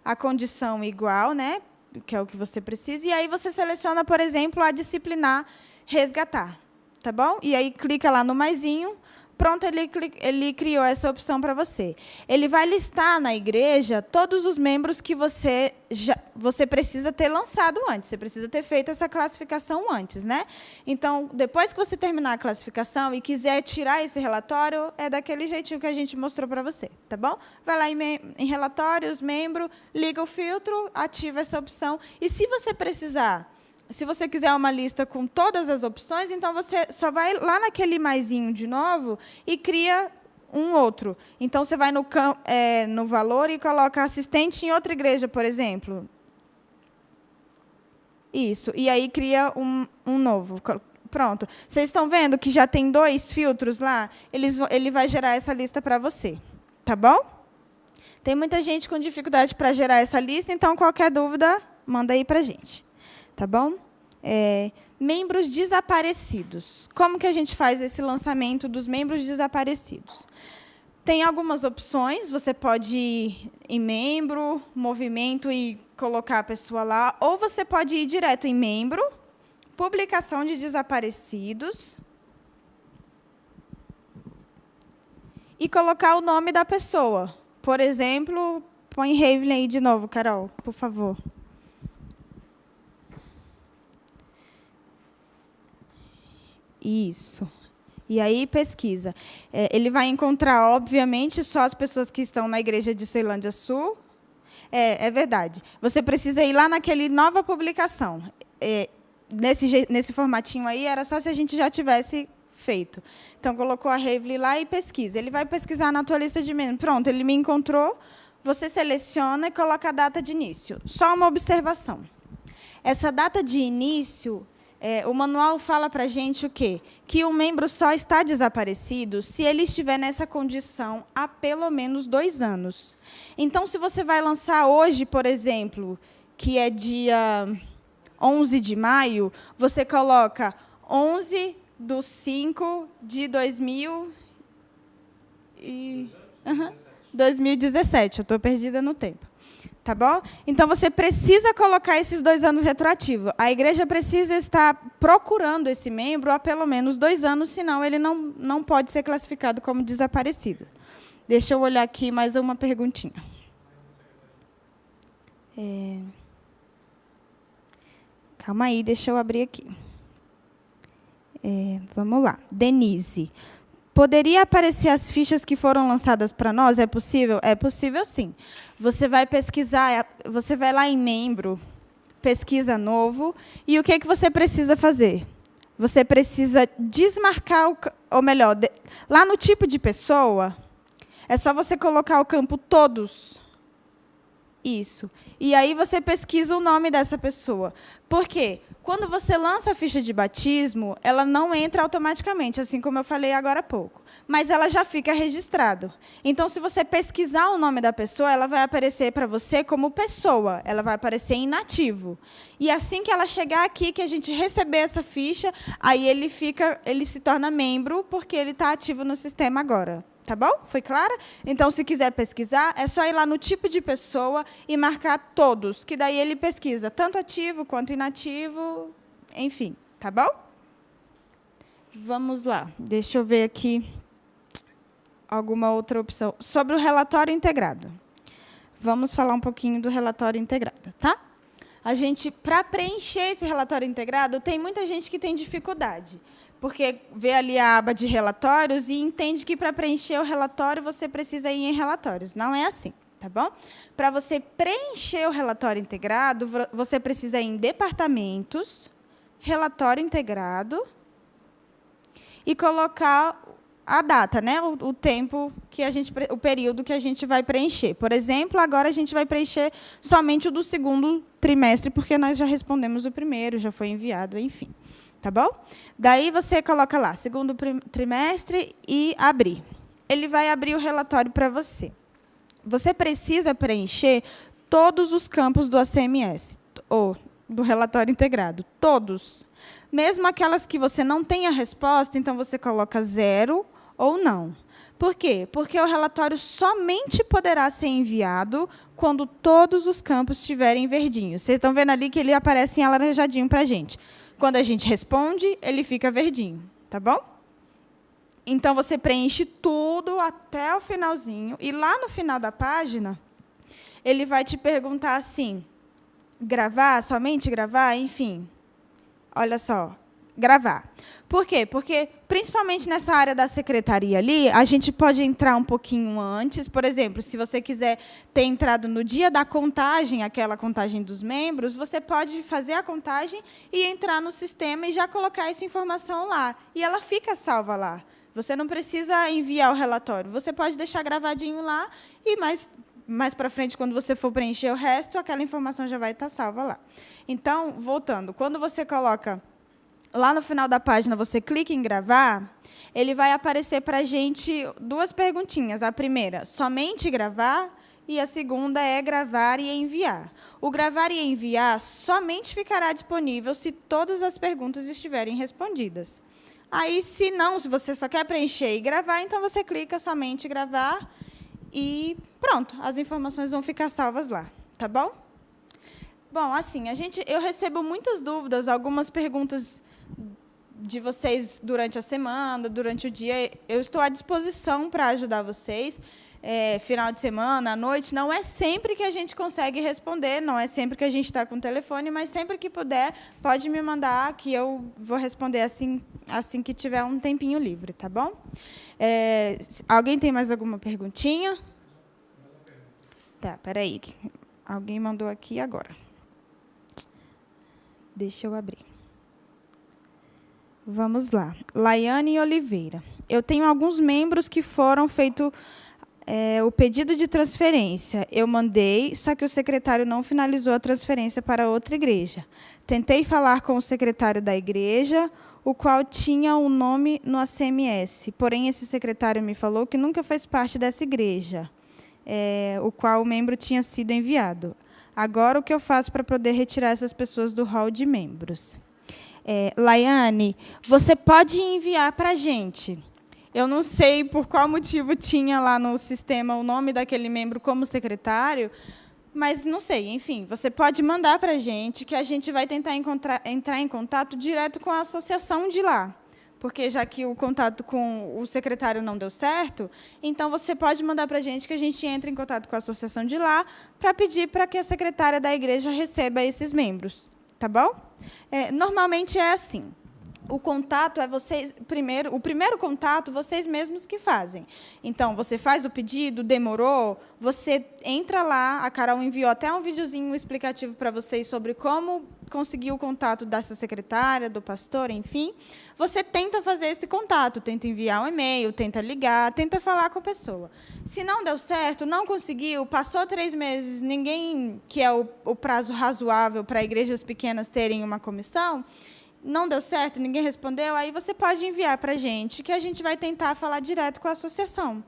a condição igual, né, que é o que você precisa, e aí você seleciona, por exemplo, a disciplinar resgatar, tá bom? E aí clica lá no maisinho. Pronto, ele criou essa opção para você. Ele vai listar na igreja todos os membros que você precisa ter lançado antes. Você precisa ter feito essa classificação antes, né? Então, depois que você terminar a classificação e quiser tirar esse relatório, é daquele jeitinho que a gente mostrou para você, tá bom? Vai lá em relatórios, membro, liga o filtro, ativa essa opção. E se você precisar... Se você quiser uma lista com todas as opções, então você só vai lá naquele maisinho de novo e cria um outro. Então, você vai no valor e coloca assistente em outra igreja, por exemplo. Isso. E aí cria um novo. Pronto. Vocês estão vendo que já tem 2 filtros lá? Ele vai gerar essa lista para você. Tá bom? Tem muita gente com dificuldade para gerar essa lista, então, qualquer dúvida, manda aí para a gente. Tá bom? Membros desaparecidos. Como que a gente faz esse lançamento dos membros desaparecidos? Tem algumas opções. Você pode ir em membro, movimento e colocar a pessoa lá. Ou você pode ir direto em membro, publicação de desaparecidos. E colocar o nome da pessoa. Por exemplo, põe Ravelin aí de novo, Carol, por favor. Isso. E aí, pesquisa. Ele vai encontrar, obviamente, só as pessoas que estão na igreja de Ceilândia Sul. É verdade. Você precisa ir lá naquele nova publicação. Nesse formatinho aí, era só se a gente já tivesse feito. Então, colocou a Ravelin lá e pesquisa. Ele vai pesquisar na tua lista de membros. Pronto, ele me encontrou. você seleciona e coloca a data de início. Só uma observação. Essa data de início, o manual fala para a gente o quê? Que um membro só está desaparecido se ele estiver nessa condição há pelo menos 2 anos. Então, se você vai lançar hoje, por exemplo, que é dia 11 de maio, você coloca 11/5/2017. Eu estou perdida no tempo. Tá bom? Então, você precisa colocar esses 2 anos retroativos. A igreja precisa estar procurando esse membro há pelo menos 2 anos, senão ele não pode ser classificado como desaparecido. Deixa eu olhar aqui mais uma perguntinha. Calma aí, deixa eu abrir aqui. Vamos lá. Denise. Poderia aparecer as fichas que foram lançadas para nós? É possível? É possível, sim. Você vai pesquisar, você vai lá em membro, pesquisa novo, e o que você precisa fazer? Você precisa desmarcar, ou melhor, lá no tipo de pessoa, é só você colocar o campo todos. Isso. E aí você pesquisa o nome dessa pessoa. Por quê? Quando você lança a ficha de batismo, ela não entra automaticamente, assim como eu falei agora há pouco. Mas ela já fica registrado. Então, se você pesquisar o nome da pessoa, ela vai aparecer para você como pessoa. Ela vai aparecer inativo. E assim que ela chegar aqui, que a gente receber essa ficha, aí ele se torna membro, porque ele está ativo no sistema agora. Tá bom? Foi clara? Então, se quiser pesquisar, é só ir lá no tipo de pessoa e marcar todos, que daí ele pesquisa tanto ativo quanto inativo, enfim. Tá bom? Vamos lá. Deixa eu ver aqui alguma outra opção. Sobre o relatório integrado. Vamos falar um pouquinho do relatório integrado, tá? Para preencher esse relatório integrado, tem muita gente que tem dificuldade. Porque vê ali a aba de relatórios e entende que, para preencher o relatório, você precisa ir em relatórios. Não é assim, tá bom? Para você preencher o relatório integrado, você precisa ir em departamentos, relatório integrado, e colocar a data, né? O tempo o período que a gente vai preencher. Por exemplo, agora a gente vai preencher somente o do 2º trimestre, porque nós já respondemos o primeiro, já foi enviado, enfim. Tá bom? Daí você coloca lá, 2º trimestre e abrir. Ele vai abrir o relatório para você. Você precisa preencher todos os campos do ACMS, ou do relatório integrado, todos. Mesmo aquelas que você não tem a resposta, então você coloca 0 ou não. Por quê? Porque o relatório somente poderá ser enviado quando todos os campos estiverem verdinhos. Vocês estão vendo ali que ele aparece em alaranjadinho para a gente. Quando a gente responde, ele fica verdinho, tá bom? Então, você preenche tudo até o finalzinho, e lá no final da página, ele vai te perguntar assim, gravar, somente gravar, enfim. Olha só, gravar. Por quê? Porque, principalmente nessa área da secretaria ali, a gente pode entrar um pouquinho antes. Por exemplo, se você quiser ter entrado no dia da contagem, aquela contagem dos membros, você pode fazer a contagem e entrar no sistema e já colocar essa informação lá. E ela fica salva lá. Você não precisa enviar o relatório. Você pode deixar gravadinho lá e mais para frente, quando você for preencher o resto, aquela informação já vai estar salva lá. Então, voltando, quando você coloca lá no final da página, você clica em gravar, ele vai aparecer para a gente 2 perguntinhas. A primeira, somente gravar, e a segunda é gravar e enviar. O gravar e enviar somente ficará disponível se todas as perguntas estiverem respondidas. Aí, se não, se você só quer preencher e gravar, então você clica somente gravar e pronto, as informações vão ficar salvas lá, tá bom? Bom, assim, eu recebo muitas dúvidas, algumas perguntas de vocês durante a semana, durante o dia. Eu estou à disposição para ajudar vocês. Final de semana, à noite, não é sempre que a gente consegue responder, não é sempre que a gente está com o telefone, mas sempre que puder, pode me mandar, que eu vou responder assim que tiver um tempinho livre, tá bom? Alguém tem mais alguma perguntinha? Tá, espera aí. Alguém mandou aqui agora. Deixa eu abrir. Vamos lá. Laiane Oliveira. Eu tenho alguns membros que foram feitos O pedido de transferência eu mandei, só que o secretário não finalizou a transferência para outra igreja. Tentei falar com o secretário da igreja, o qual tinha um nome no ACMS. Porém, esse secretário me falou que nunca fez parte dessa igreja, o qual o membro tinha sido enviado. Agora, o que eu faço para poder retirar essas pessoas do hall de membros? Laiane, você pode enviar para a gente. Eu não sei por qual motivo tinha lá no sistema o nome daquele membro como secretário, mas não sei. Enfim, você pode mandar para a gente, que a gente vai tentar entrar em contato direto com a associação de lá. Porque, já que o contato com o secretário não deu certo, então você pode mandar para a gente, que a gente entre em contato com a associação de lá, para pedir para que a secretária da igreja receba esses membros. Tá bom? Normalmente é assim. O contato é vocês, o primeiro contato, vocês mesmos que fazem. Então, você faz o pedido, demorou, você entra lá, a Carol enviou até um videozinho explicativo para vocês sobre como conseguir o contato dessa secretária, do pastor, enfim. Você tenta fazer esse contato, tenta enviar um e-mail, tenta ligar, tenta falar com a pessoa. Se não deu certo, não conseguiu, passou 3 meses, ninguém, que é o prazo razoável para igrejas pequenas terem uma comissão, não deu certo, ninguém respondeu, aí você pode enviar para a gente, que a gente vai tentar falar direto com a associação.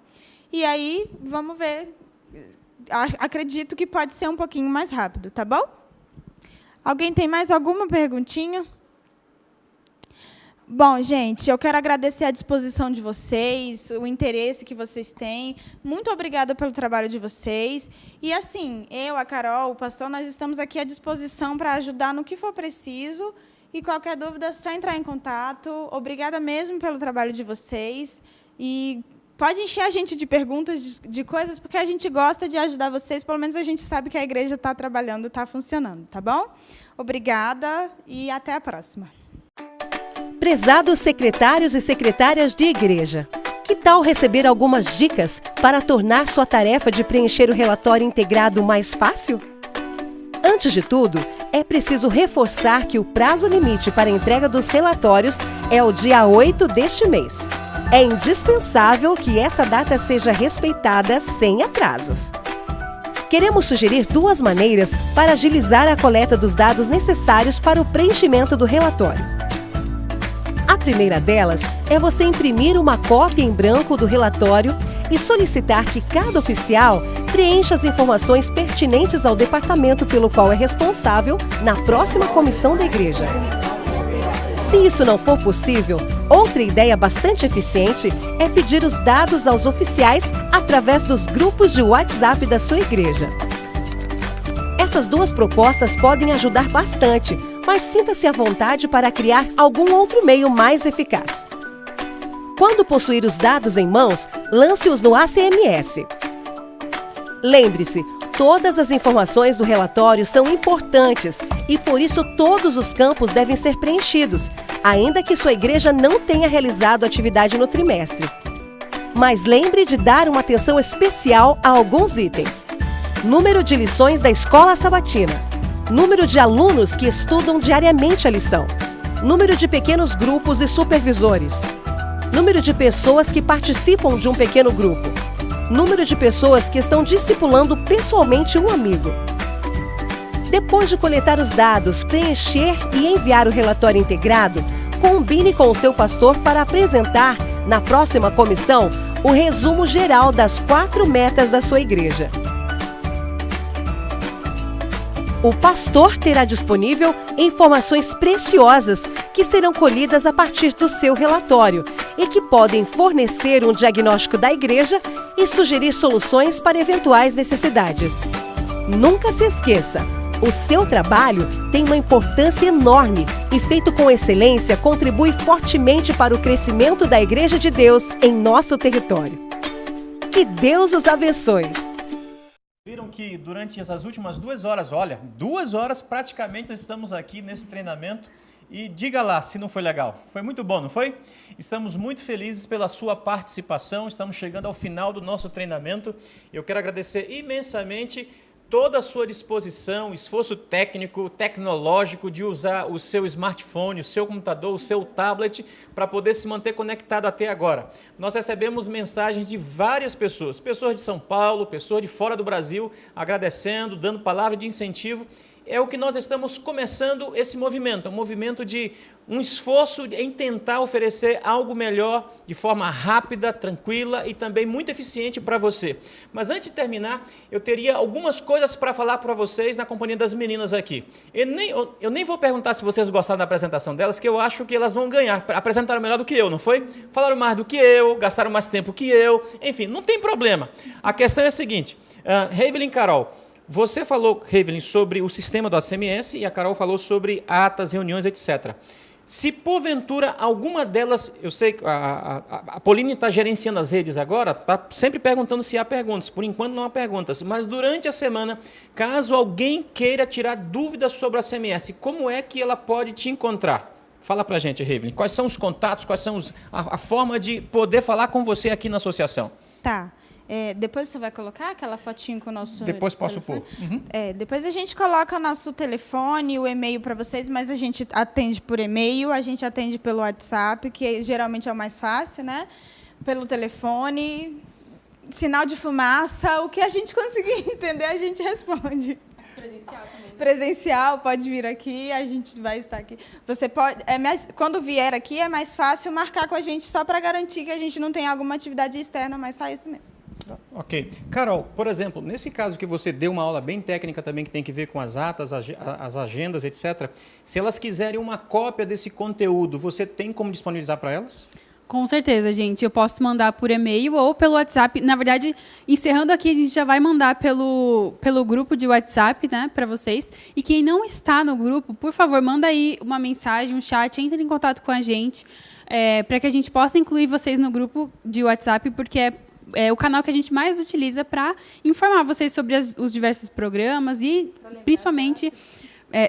E aí, vamos ver. Acredito que pode ser um pouquinho mais rápido, tá bom? Alguém tem mais alguma perguntinha? Bom, gente, eu quero agradecer a disposição de vocês, o interesse que vocês têm. Muito obrigada pelo trabalho de vocês. E, assim, eu, a Carol, o pastor, nós estamos aqui à disposição para ajudar no que for preciso. E qualquer dúvida, é só entrar em contato. Obrigada mesmo pelo trabalho de vocês. E pode encher a gente de perguntas, de coisas, porque a gente gosta de ajudar vocês. Pelo menos a gente sabe que a igreja está trabalhando, está funcionando, tá bom? Obrigada e até a próxima. Prezados secretários e secretárias de igreja, que tal receber algumas dicas para tornar sua tarefa de preencher o relatório integrado mais fácil? Antes de tudo, é preciso reforçar que o prazo limite para a entrega dos relatórios é o dia 8 deste mês. É indispensável que essa data seja respeitada sem atrasos. Queremos sugerir 2 maneiras para agilizar a coleta dos dados necessários para o preenchimento do relatório. A primeira delas é você imprimir uma cópia em branco do relatório e solicitar que cada oficial preencha as informações pertinentes ao departamento pelo qual é responsável na próxima comissão da igreja. Se isso não for possível, outra ideia bastante eficiente é pedir os dados aos oficiais através dos grupos de WhatsApp da sua igreja. Essas 2 propostas podem ajudar bastante, mas sinta-se à vontade para criar algum outro meio mais eficaz. Quando possuir os dados em mãos, lance-os no ACMS. Lembre-se, todas as informações do relatório são importantes e, por isso, todos os campos devem ser preenchidos, ainda que sua igreja não tenha realizado atividade no trimestre. Mas lembre de dar uma atenção especial a alguns itens. Número de lições da escola sabatina. Número de alunos que estudam diariamente a lição. Número de pequenos grupos e supervisores. Número de pessoas que participam de um pequeno grupo. Número de pessoas que estão discipulando pessoalmente um amigo. Depois de coletar os dados, preencher e enviar o relatório integrado, combine com o seu pastor para apresentar, na próxima comissão, o resumo geral das 4 metas da sua igreja. O pastor terá disponível informações preciosas que serão colhidas a partir do seu relatório e que podem fornecer um diagnóstico da igreja e sugerir soluções para eventuais necessidades. Nunca se esqueça, o seu trabalho tem uma importância enorme e, feito com excelência, contribui fortemente para o crescimento da Igreja de Deus em nosso território. Que Deus os abençoe! Viram que durante essas últimas 2 horas, olha, 2 horas praticamente nós estamos aqui nesse treinamento e diga lá se não foi legal. Foi muito bom, não foi? Estamos muito felizes pela sua participação, estamos chegando ao final do nosso treinamento. Eu quero agradecer imensamente toda a sua disposição, esforço técnico, tecnológico, de usar o seu smartphone, o seu computador, o seu tablet, para poder se manter conectado até agora. Nós recebemos mensagens de várias pessoas, pessoas de São Paulo, pessoas de fora do Brasil, agradecendo, dando palavra de incentivo. É o que nós estamos começando esse movimento, um movimento de um esforço em tentar oferecer algo melhor de forma rápida, tranquila e também muito eficiente para você. Mas antes de terminar, eu teria algumas coisas para falar para vocês na companhia das meninas aqui. Eu nem vou perguntar se vocês gostaram da apresentação delas, que eu acho que elas vão ganhar. Apresentaram melhor do que eu, não foi? Falaram mais do que eu, gastaram mais tempo que eu, enfim, não tem problema. A questão é a seguinte, Evelyn, Carol, você falou, Evelyn, sobre o sistema do ACMS e a Carol falou sobre atas, reuniões, etc. Se porventura alguma delas, eu sei que a Pauline está gerenciando as redes agora, está sempre perguntando se há perguntas, por enquanto não há perguntas, mas durante a semana, caso alguém queira tirar dúvidas sobre a ACMS, como é que ela pode te encontrar? Fala para a gente, Evelyn, quais são os contatos, quais são a forma de poder falar com você aqui na associação? Tá. Depois você vai colocar aquela fotinho com o nosso Depois posso telefone? pôr. Uhum. Depois a gente coloca o nosso telefone, o e-mail para vocês, mas a gente atende por e-mail, a gente atende pelo WhatsApp, que geralmente é o mais fácil, né? Pelo telefone, sinal de fumaça, o que a gente conseguir entender, a gente responde. Presencial também. Presencial, pode vir aqui, a gente vai estar aqui. Você pode, quando vier aqui, é mais fácil marcar com a gente só para garantir que a gente não tem alguma atividade externa, mas só isso mesmo. Ok. Carol, por exemplo, nesse caso que você deu uma aula bem técnica também, que tem que ver com as atas, as agendas, etc., se elas quiserem uma cópia desse conteúdo, você tem como disponibilizar para elas? Com certeza, gente. Eu posso mandar por e-mail ou pelo WhatsApp. Na verdade, encerrando aqui, a gente já vai mandar pelo grupo de WhatsApp, né, para vocês. E quem não está no grupo, por favor, manda aí uma mensagem, um chat, entre em contato com a gente, para que a gente possa incluir vocês no grupo de WhatsApp, porque é o canal que a gente mais utiliza para informar vocês sobre os diversos programas e, principalmente,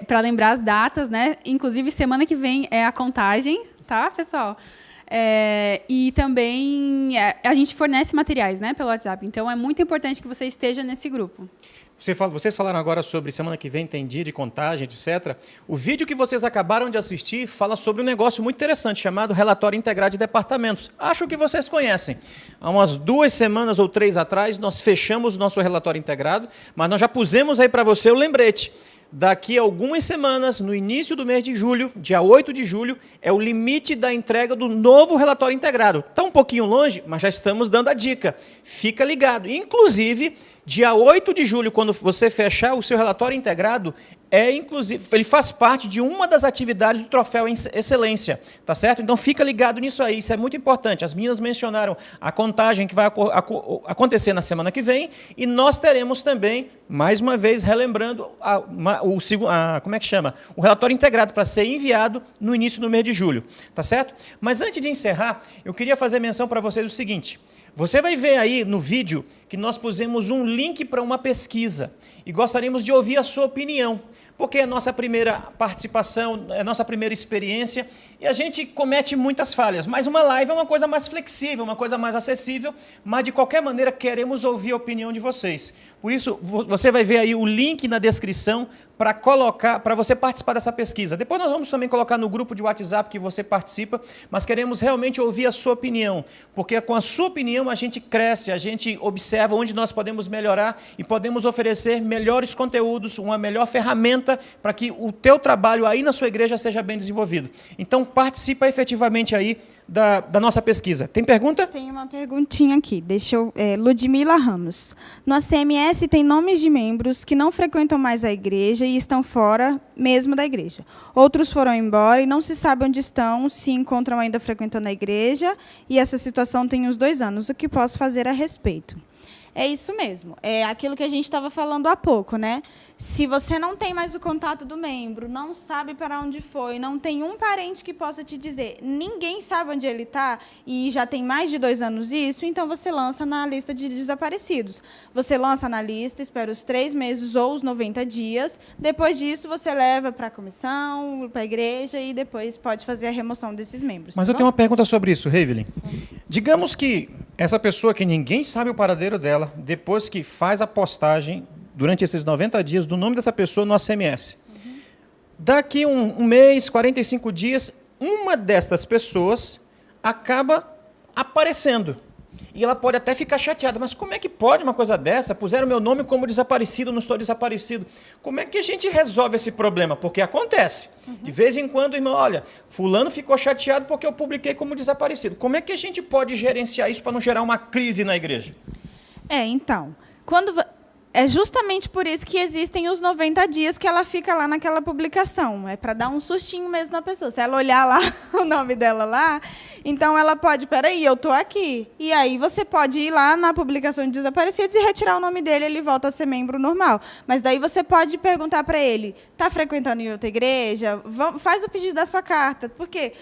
para lembrar as datas, né? Inclusive, semana que vem é a contagem, tá, pessoal? E também a gente fornece materiais, né, pelo WhatsApp. Então, é muito importante que você esteja nesse grupo. Vocês falaram agora sobre semana que vem tem dia de contagem, etc. O vídeo que vocês acabaram de assistir fala sobre um negócio muito interessante chamado Relatório Integrado de Departamentos. Acho que vocês conhecem. Há umas 2 semanas ou 3 atrás, nós fechamos o nosso relatório integrado, mas nós já pusemos aí para você o lembrete. Daqui a algumas semanas, no início do mês de julho, dia 8 de julho, é o limite da entrega do novo relatório integrado. Está um pouquinho longe, mas já estamos dando a dica. Fica ligado. Inclusive, dia 8 de julho, quando você fechar o seu relatório integrado, inclusive, ele faz parte de uma das atividades do Troféu Excelência, tá certo? Então, fica ligado nisso aí, isso é muito importante. As meninas mencionaram a contagem que vai acontecer na semana que vem, e nós teremos também, mais uma vez, relembrando como é que chama? O relatório integrado para ser enviado no início do mês de julho, tá certo? Mas antes de encerrar, eu queria fazer menção para vocês o seguinte: você vai ver aí no vídeo que nós pusemos um link para uma pesquisa e gostaríamos de ouvir a sua opinião, porque é a nossa primeira participação, é a nossa primeira experiência e a gente comete muitas falhas, mas uma live é uma coisa mais flexível, uma coisa mais acessível, mas de qualquer maneira queremos ouvir a opinião de vocês. Por isso, você vai ver aí o link na descrição para você participar dessa pesquisa. Depois nós vamos também colocar no grupo de WhatsApp que você participa, mas queremos realmente ouvir a sua opinião, porque com a sua opinião a gente cresce, a gente observa onde nós podemos melhorar e podemos oferecer melhores conteúdos, uma melhor ferramenta para que o teu trabalho aí na sua igreja seja bem desenvolvido. Então, participa efetivamente aí da nossa pesquisa. Tem pergunta? Tem uma perguntinha aqui. Ludmila Ramos. No ACMS tem nomes de membros que não frequentam mais a igreja e estão fora mesmo da igreja. Outros foram embora e não se sabe onde estão, se encontram ainda frequentando a igreja, e essa situação tem uns 2 anos. O que posso fazer a respeito? É isso mesmo. É aquilo que a gente estava falando há pouco, né? Se você não tem mais o contato do membro, não sabe para onde foi, não tem um parente que possa te dizer, ninguém sabe onde ele está, e já tem mais de 2 anos isso, então você lança na lista de desaparecidos. Você lança na lista, espera os 3 meses ou os 90 dias, depois disso você leva para a comissão, para a igreja, e depois pode fazer a remoção desses membros. Mas eu tenho uma pergunta sobre isso, Evelyn. Digamos que essa pessoa que ninguém sabe o paradeiro dela, depois que faz a postagem durante esses 90 dias, do nome dessa pessoa no ACMS. Daqui um mês, 45 dias, uma destas pessoas acaba aparecendo. E ela pode até ficar chateada, mas como é que pode uma coisa dessa? Puseram meu nome como desaparecido, não estou desaparecido. Como é que a gente resolve esse problema? Porque acontece. De vez em quando, irmão, olha, fulano ficou chateado porque eu publiquei como desaparecido. Como é que a gente pode gerenciar isso para não gerar uma crise na igreja? Então, é justamente por isso que existem os 90 dias que ela fica lá naquela publicação. É para dar um sustinho mesmo na pessoa. Se ela olhar lá o nome dela lá, então ela pode, peraí, eu estou aqui. E aí você pode ir lá na publicação de desaparecidos e retirar o nome dele, ele volta a ser membro normal. Mas daí você pode perguntar para ele, está frequentando em outra igreja? Faz o pedido da sua carta. Por quê?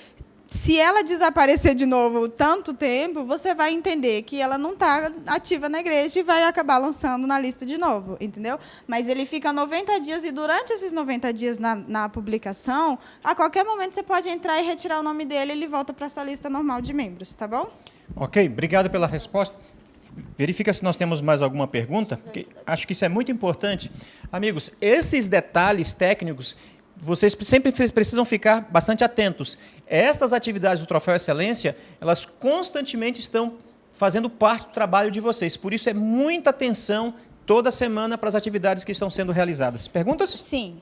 Se ela desaparecer de novo tanto tempo, você vai entender que ela não está ativa na igreja e vai acabar lançando na lista de novo, entendeu? Mas ele fica 90 dias e durante esses 90 dias na publicação, a qualquer momento você pode entrar e retirar o nome dele e ele volta para a sua lista normal de membros, tá bom? Ok, obrigado pela resposta. Verifica se nós temos mais alguma pergunta, porque acho que isso é muito importante. Amigos, esses detalhes técnicos, vocês sempre precisam ficar bastante atentos. Estas atividades do Troféu Excelência, elas constantemente estão fazendo parte do trabalho de vocês. Por isso, é muita atenção toda semana para as atividades que estão sendo realizadas. Perguntas? Sim.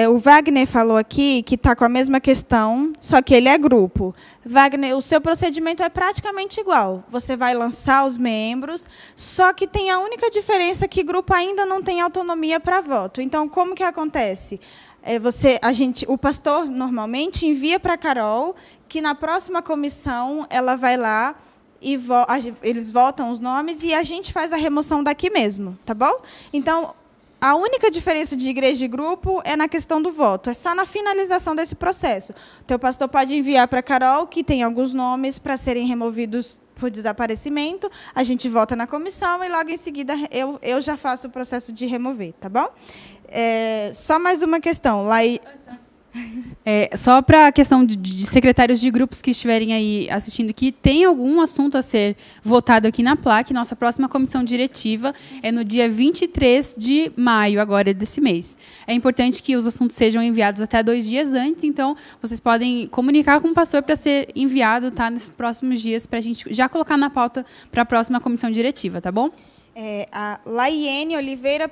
O Wagner falou aqui que está com a mesma questão, só que ele é grupo. Wagner, o seu procedimento é praticamente igual. Você vai lançar os membros, só que tem a única diferença que grupo ainda não tem autonomia para voto. Então, como que acontece? O pastor normalmente envia para a Carol, que na próxima comissão ela vai lá e eles votam os nomes e a gente faz a remoção daqui mesmo, tá bom? Então, a única diferença de igreja e grupo é na questão do voto, é só na finalização desse processo. O teu pastor pode enviar para a Carol, que tem alguns nomes para serem removidos por desaparecimento, a gente vota na comissão e logo em seguida eu já faço o processo de remover, tá bom? Só mais uma questão. Só para a questão de secretários de grupos que estiverem aí assistindo aqui, tem algum assunto a ser votado aqui na placa? Nossa próxima comissão diretiva é no dia 23 de maio, agora desse mês. É importante que os assuntos sejam enviados até 2 dias antes, então vocês podem comunicar com o pastor para ser enviado, tá, nesses próximos dias, para a gente já colocar na pauta para a próxima comissão diretiva, tá bom? A Laiene Oliveira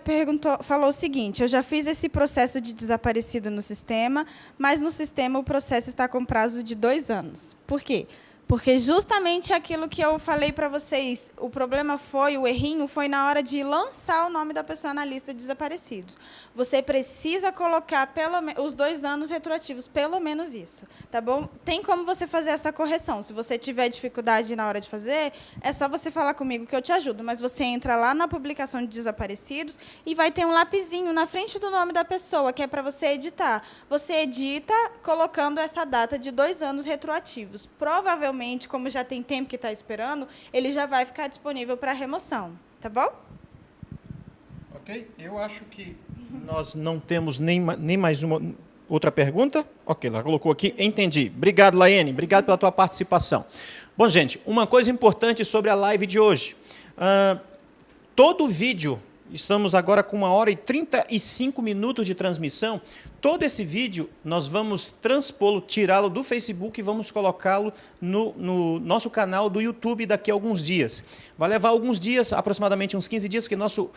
falou o seguinte: eu já fiz esse processo de desaparecido no sistema, mas no sistema o processo está com prazo de 2 anos. Por quê? Porque justamente aquilo que eu falei para vocês, o errinho foi na hora de lançar o nome da pessoa na lista de desaparecidos. Você precisa colocar os 2 anos retroativos, pelo menos isso, tá bom? Tem como você fazer essa correção. Se você tiver dificuldade na hora de fazer, é só você falar comigo que eu te ajudo. Mas você entra lá na publicação de desaparecidos e vai ter um lapisinho na frente do nome da pessoa, que é para você editar. Você edita colocando essa data de 2 anos retroativos. Provavelmente, como já tem tempo que está esperando, ele já vai ficar disponível para remoção. Tá bom? Ok. Eu acho que nós não temos nem mais uma outra pergunta. Ok, ela colocou aqui. Entendi. Obrigado, Laiene. Obrigado pela tua participação. Bom, gente, uma coisa importante sobre a live de hoje. Todo o vídeo, estamos agora com 1 hora e 35 minutos de transmissão. Todo esse vídeo nós vamos transpô-lo, tirá-lo do Facebook e vamos colocá-lo no nosso canal do YouTube daqui a alguns dias. Vai levar alguns dias, aproximadamente uns 15 dias, porque nosso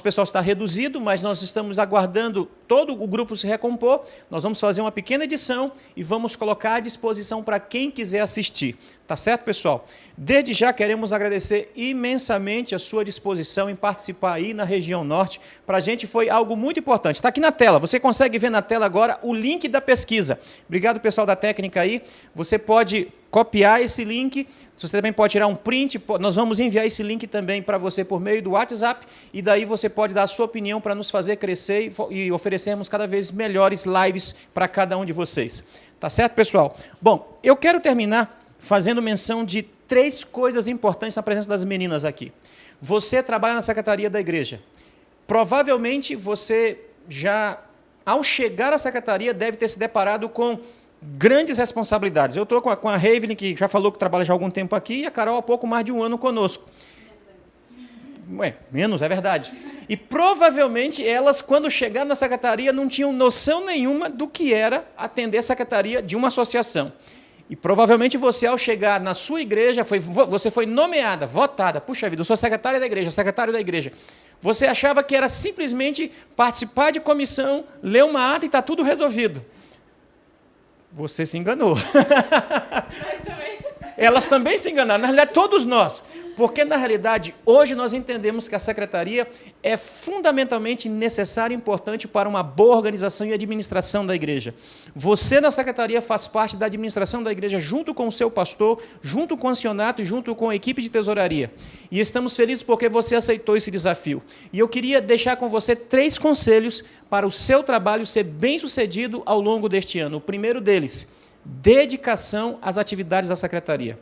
pessoal está reduzido, mas nós estamos aguardando todo o grupo se recompor. Nós vamos fazer uma pequena edição e vamos colocar à disposição para quem quiser assistir. Tá certo, pessoal? Desde já queremos agradecer imensamente a sua disposição em participar aí na região norte. Para a gente foi algo muito importante. Está aqui na tela, você consegue ver na tela agora o link da pesquisa. Obrigado, pessoal da técnica aí. Você pode copiar esse link, você também pode tirar um print, nós vamos enviar esse link também para você por meio do WhatsApp, e daí você pode dar a sua opinião para nos fazer crescer e oferecermos cada vez melhores lives para cada um de vocês. Tá certo, pessoal? Bom, eu quero terminar fazendo menção de 3 coisas importantes na presença das meninas aqui. Você trabalha na secretaria da igreja. Provavelmente você já, ao chegar à secretaria, deve ter se deparado com grandes responsabilidades. Eu estou com a Raven, que já falou que trabalha já há algum tempo aqui, e a Carol há pouco mais de 1 ano conosco. Menos, é verdade. E provavelmente elas, quando chegaram na secretaria, não tinham noção nenhuma do que era atender a secretaria de uma associação. E provavelmente você, ao chegar na sua igreja, você foi nomeada, votada. Puxa vida, eu sou secretária da igreja, secretário da igreja. Você achava que era simplesmente participar de comissão, ler uma ata e está tudo resolvido. Você se enganou. Elas também se enganaram, na realidade, todos nós. Porque, na realidade, hoje nós entendemos que a secretaria é fundamentalmente necessária e importante para uma boa organização e administração da igreja. Você, na secretaria, faz parte da administração da igreja junto com o seu pastor, junto com o ancianato e junto com a equipe de tesouraria. E estamos felizes porque você aceitou esse desafio. E eu queria deixar com você 3 conselhos para o seu trabalho ser bem-sucedido ao longo deste ano. O primeiro deles, dedicação às atividades da secretaria.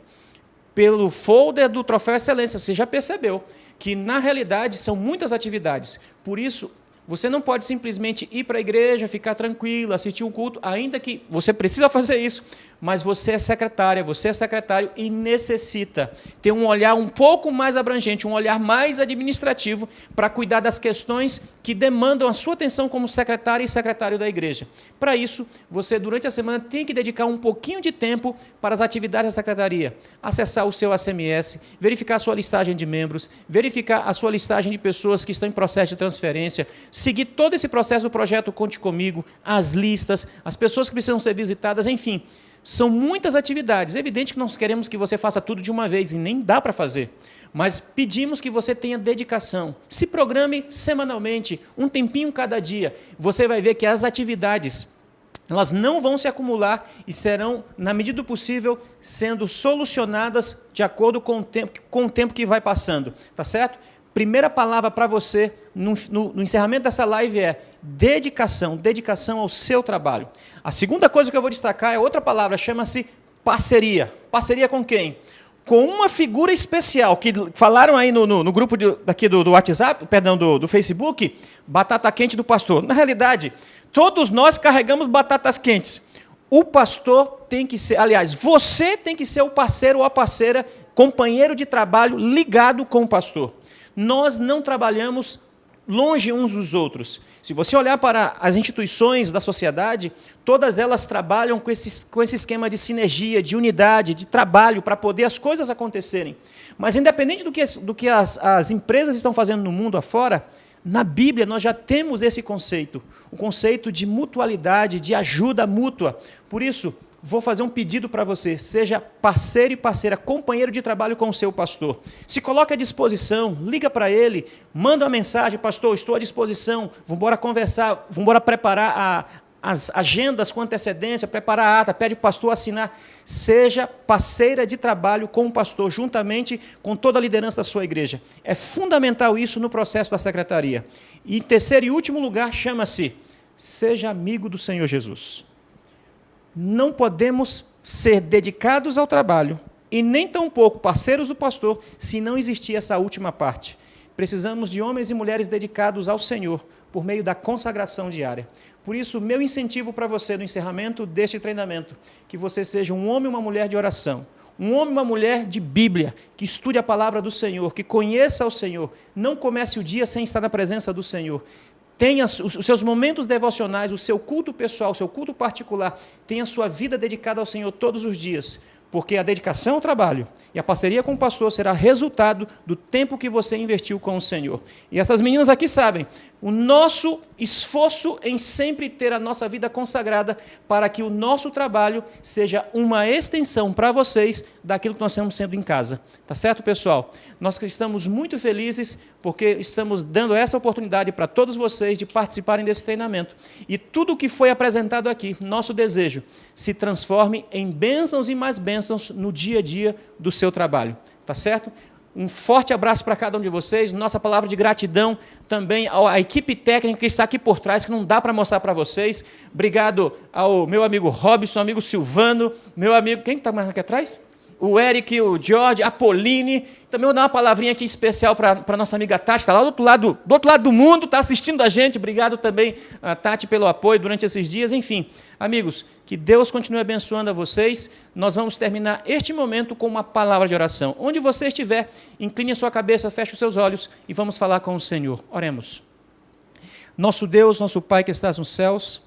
Pelo folder do Troféu Excelência, você já percebeu que, na realidade, são muitas atividades. Por isso, você não pode simplesmente ir para a igreja, ficar tranquilo, assistir um culto, ainda que você precisa fazer isso, mas você é secretária, você é secretário e necessita ter um olhar um pouco mais abrangente, um olhar mais administrativo para cuidar das questões que demandam a sua atenção como secretária e secretário da igreja. Para isso, você, durante a semana, tem que dedicar um pouquinho de tempo para as atividades da secretaria. Acessar o seu ACMS, verificar a sua listagem de membros, verificar a sua listagem de pessoas que estão em processo de transferência, seguir todo esse processo do projeto Conte Comigo, as listas, as pessoas que precisam ser visitadas, enfim. São muitas atividades. É evidente que nós queremos que você faça tudo de uma vez, e nem dá para fazer. Mas pedimos que você tenha dedicação. Se programe semanalmente, um tempinho cada dia. Você vai ver que as atividades, elas não vão se acumular e serão, na medida do possível, sendo solucionadas de acordo com o tempo que vai passando. Tá certo? Primeira palavra para você no encerramento dessa live é dedicação, dedicação ao seu trabalho. A segunda coisa que eu vou destacar é outra palavra, chama-se parceria. Parceria com quem? Com uma figura especial, que falaram aí no grupo aqui do WhatsApp, perdão, do Facebook, batata quente do pastor. Na realidade, todos nós carregamos batatas quentes. O pastor tem que ser, aliás, você tem que ser o parceiro ou a parceira, companheiro de trabalho ligado com o pastor. Nós não trabalhamos longe uns dos outros. Se você olhar para as instituições da sociedade, todas elas trabalham com esse esquema de sinergia, de unidade, de trabalho, para poder as coisas acontecerem. Mas, independente do que as empresas estão fazendo no mundo afora, na Bíblia nós já temos esse conceito, o conceito de mutualidade, de ajuda mútua. Por isso, vou fazer um pedido para você, seja parceiro e parceira, companheiro de trabalho com o seu pastor. Se coloque à disposição, liga para ele, manda uma mensagem, pastor, estou à disposição, vamos embora conversar, vamos embora preparar as agendas com antecedência, preparar a ata, pede para o pastor assinar. Seja parceira de trabalho com o pastor, juntamente com toda a liderança da sua igreja. É fundamental isso no processo da secretaria. E em terceiro e último lugar, chama-se seja amigo do Senhor Jesus. Não podemos ser dedicados ao trabalho e nem tampouco parceiros do pastor se não existir essa última parte. Precisamos de homens e mulheres dedicados ao Senhor por meio da consagração diária. Por isso, meu incentivo para você no encerramento deste treinamento, que você seja um homem e uma mulher de oração, um homem e uma mulher de Bíblia, que estude a palavra do Senhor, que conheça o Senhor, não comece o dia sem estar na presença do Senhor. Tenha os seus momentos devocionais, o seu culto pessoal, o seu culto particular, tenha a sua vida dedicada ao Senhor todos os dias, porque a dedicação ao trabalho e a parceria com o pastor será resultado do tempo que você investiu com o Senhor. E essas meninas aqui sabem, o nosso esforço em sempre ter a nossa vida consagrada para que o nosso trabalho seja uma extensão para vocês daquilo que nós estamos sendo em casa. Tá certo, pessoal? Nós estamos muito felizes porque estamos dando essa oportunidade para todos vocês de participarem desse treinamento. E tudo o que foi apresentado aqui, nosso desejo, se transforme em bênçãos e mais bênçãos no dia a dia do seu trabalho. Tá certo? Um forte abraço para cada um de vocês, nossa palavra de gratidão também à equipe técnica que está aqui por trás, que não dá para mostrar para vocês. Obrigado ao meu amigo Robson, amigo Silvano, meu amigo... Quem está mais aqui atrás? o Eric, o George, a Pauline. Também vou dar uma palavrinha aqui especial para a nossa amiga Tati, está lá do outro lado do mundo, está assistindo a gente. Obrigado também, Tati, pelo apoio durante esses dias. Enfim, amigos, que Deus continue abençoando a vocês. Nós vamos terminar este momento com uma palavra de oração. Onde você estiver, incline a sua cabeça, feche os seus olhos e vamos falar com o Senhor. Oremos. Nosso Deus, nosso Pai que estás nos céus,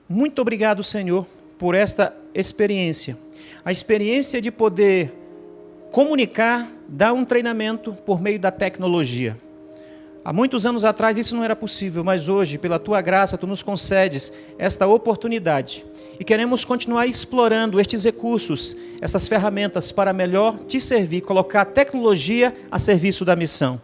muito obrigado, Senhor, por esta experiência. A experiência de poder comunicar, dar um treinamento por meio da tecnologia. Há muitos anos atrás isso não era possível, mas hoje, pela Tua graça, Tu nos concedes esta oportunidade. E queremos continuar explorando estes recursos, essas ferramentas para melhor Te servir, colocar a tecnologia a serviço da missão.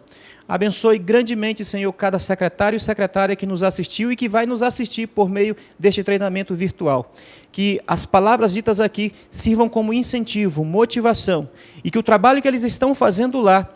Abençoe grandemente, Senhor, cada secretário e secretária que nos assistiu e que vai nos assistir por meio deste treinamento virtual. Que as palavras ditas aqui sirvam como incentivo, motivação, e que o trabalho que eles estão fazendo lá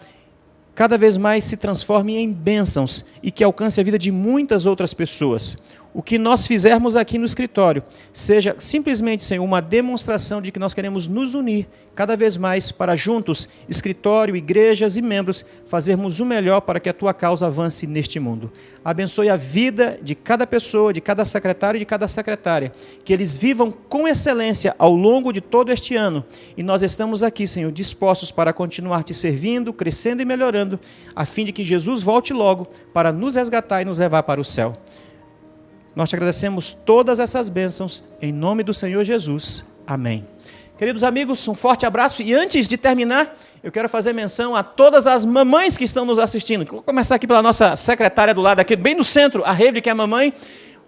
cada vez mais se transforme em bênçãos e que alcance a vida de muitas outras pessoas. O que nós fizermos aqui no escritório seja simplesmente, Senhor, uma demonstração de que nós queremos nos unir cada vez mais para juntos, escritório, igrejas e membros, fazermos o melhor para que a Tua causa avance neste mundo. Abençoe a vida de cada pessoa, de cada secretário e de cada secretária, que eles vivam com excelência ao longo de todo este ano. E nós estamos aqui, Senhor, dispostos para continuar Te servindo, crescendo e melhorando, a fim de que Jesus volte logo para nos resgatar e nos levar para o céu. Nós Te agradecemos todas essas bênçãos, em nome do Senhor Jesus. Amém. Queridos amigos, um forte abraço. E antes de terminar, eu quero fazer menção a todas as mamães que estão nos assistindo. Vou começar aqui pela nossa secretária do lado, aqui bem no centro, a Revli, que é a mamãe.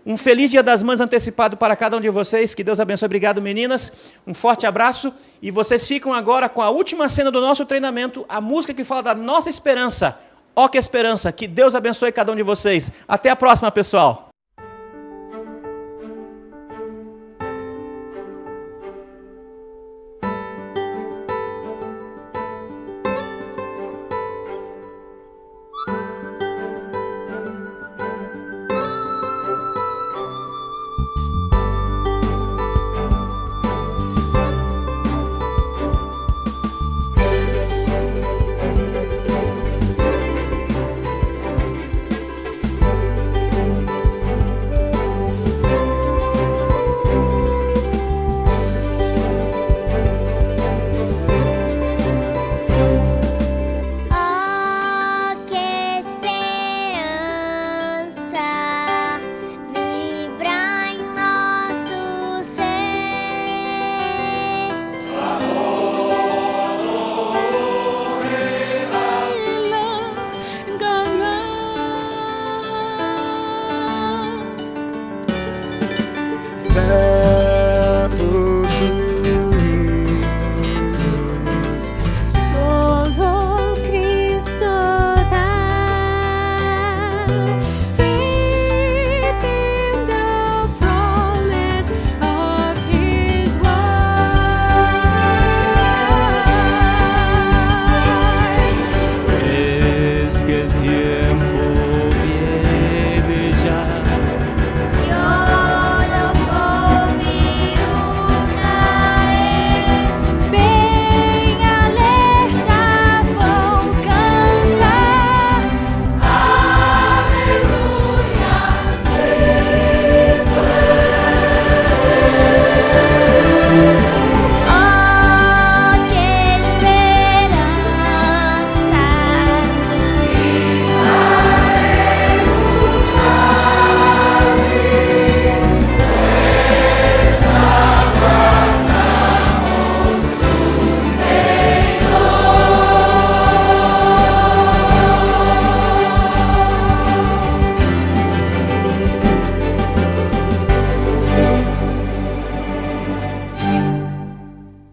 Um feliz Dia das Mães antecipado para cada um de vocês. Que Deus abençoe. Obrigado, meninas. Um forte abraço. E vocês ficam agora com a última cena do nosso treinamento, a música que fala da nossa esperança. Ó que esperança. Que Deus abençoe cada um de vocês. Até a próxima, pessoal.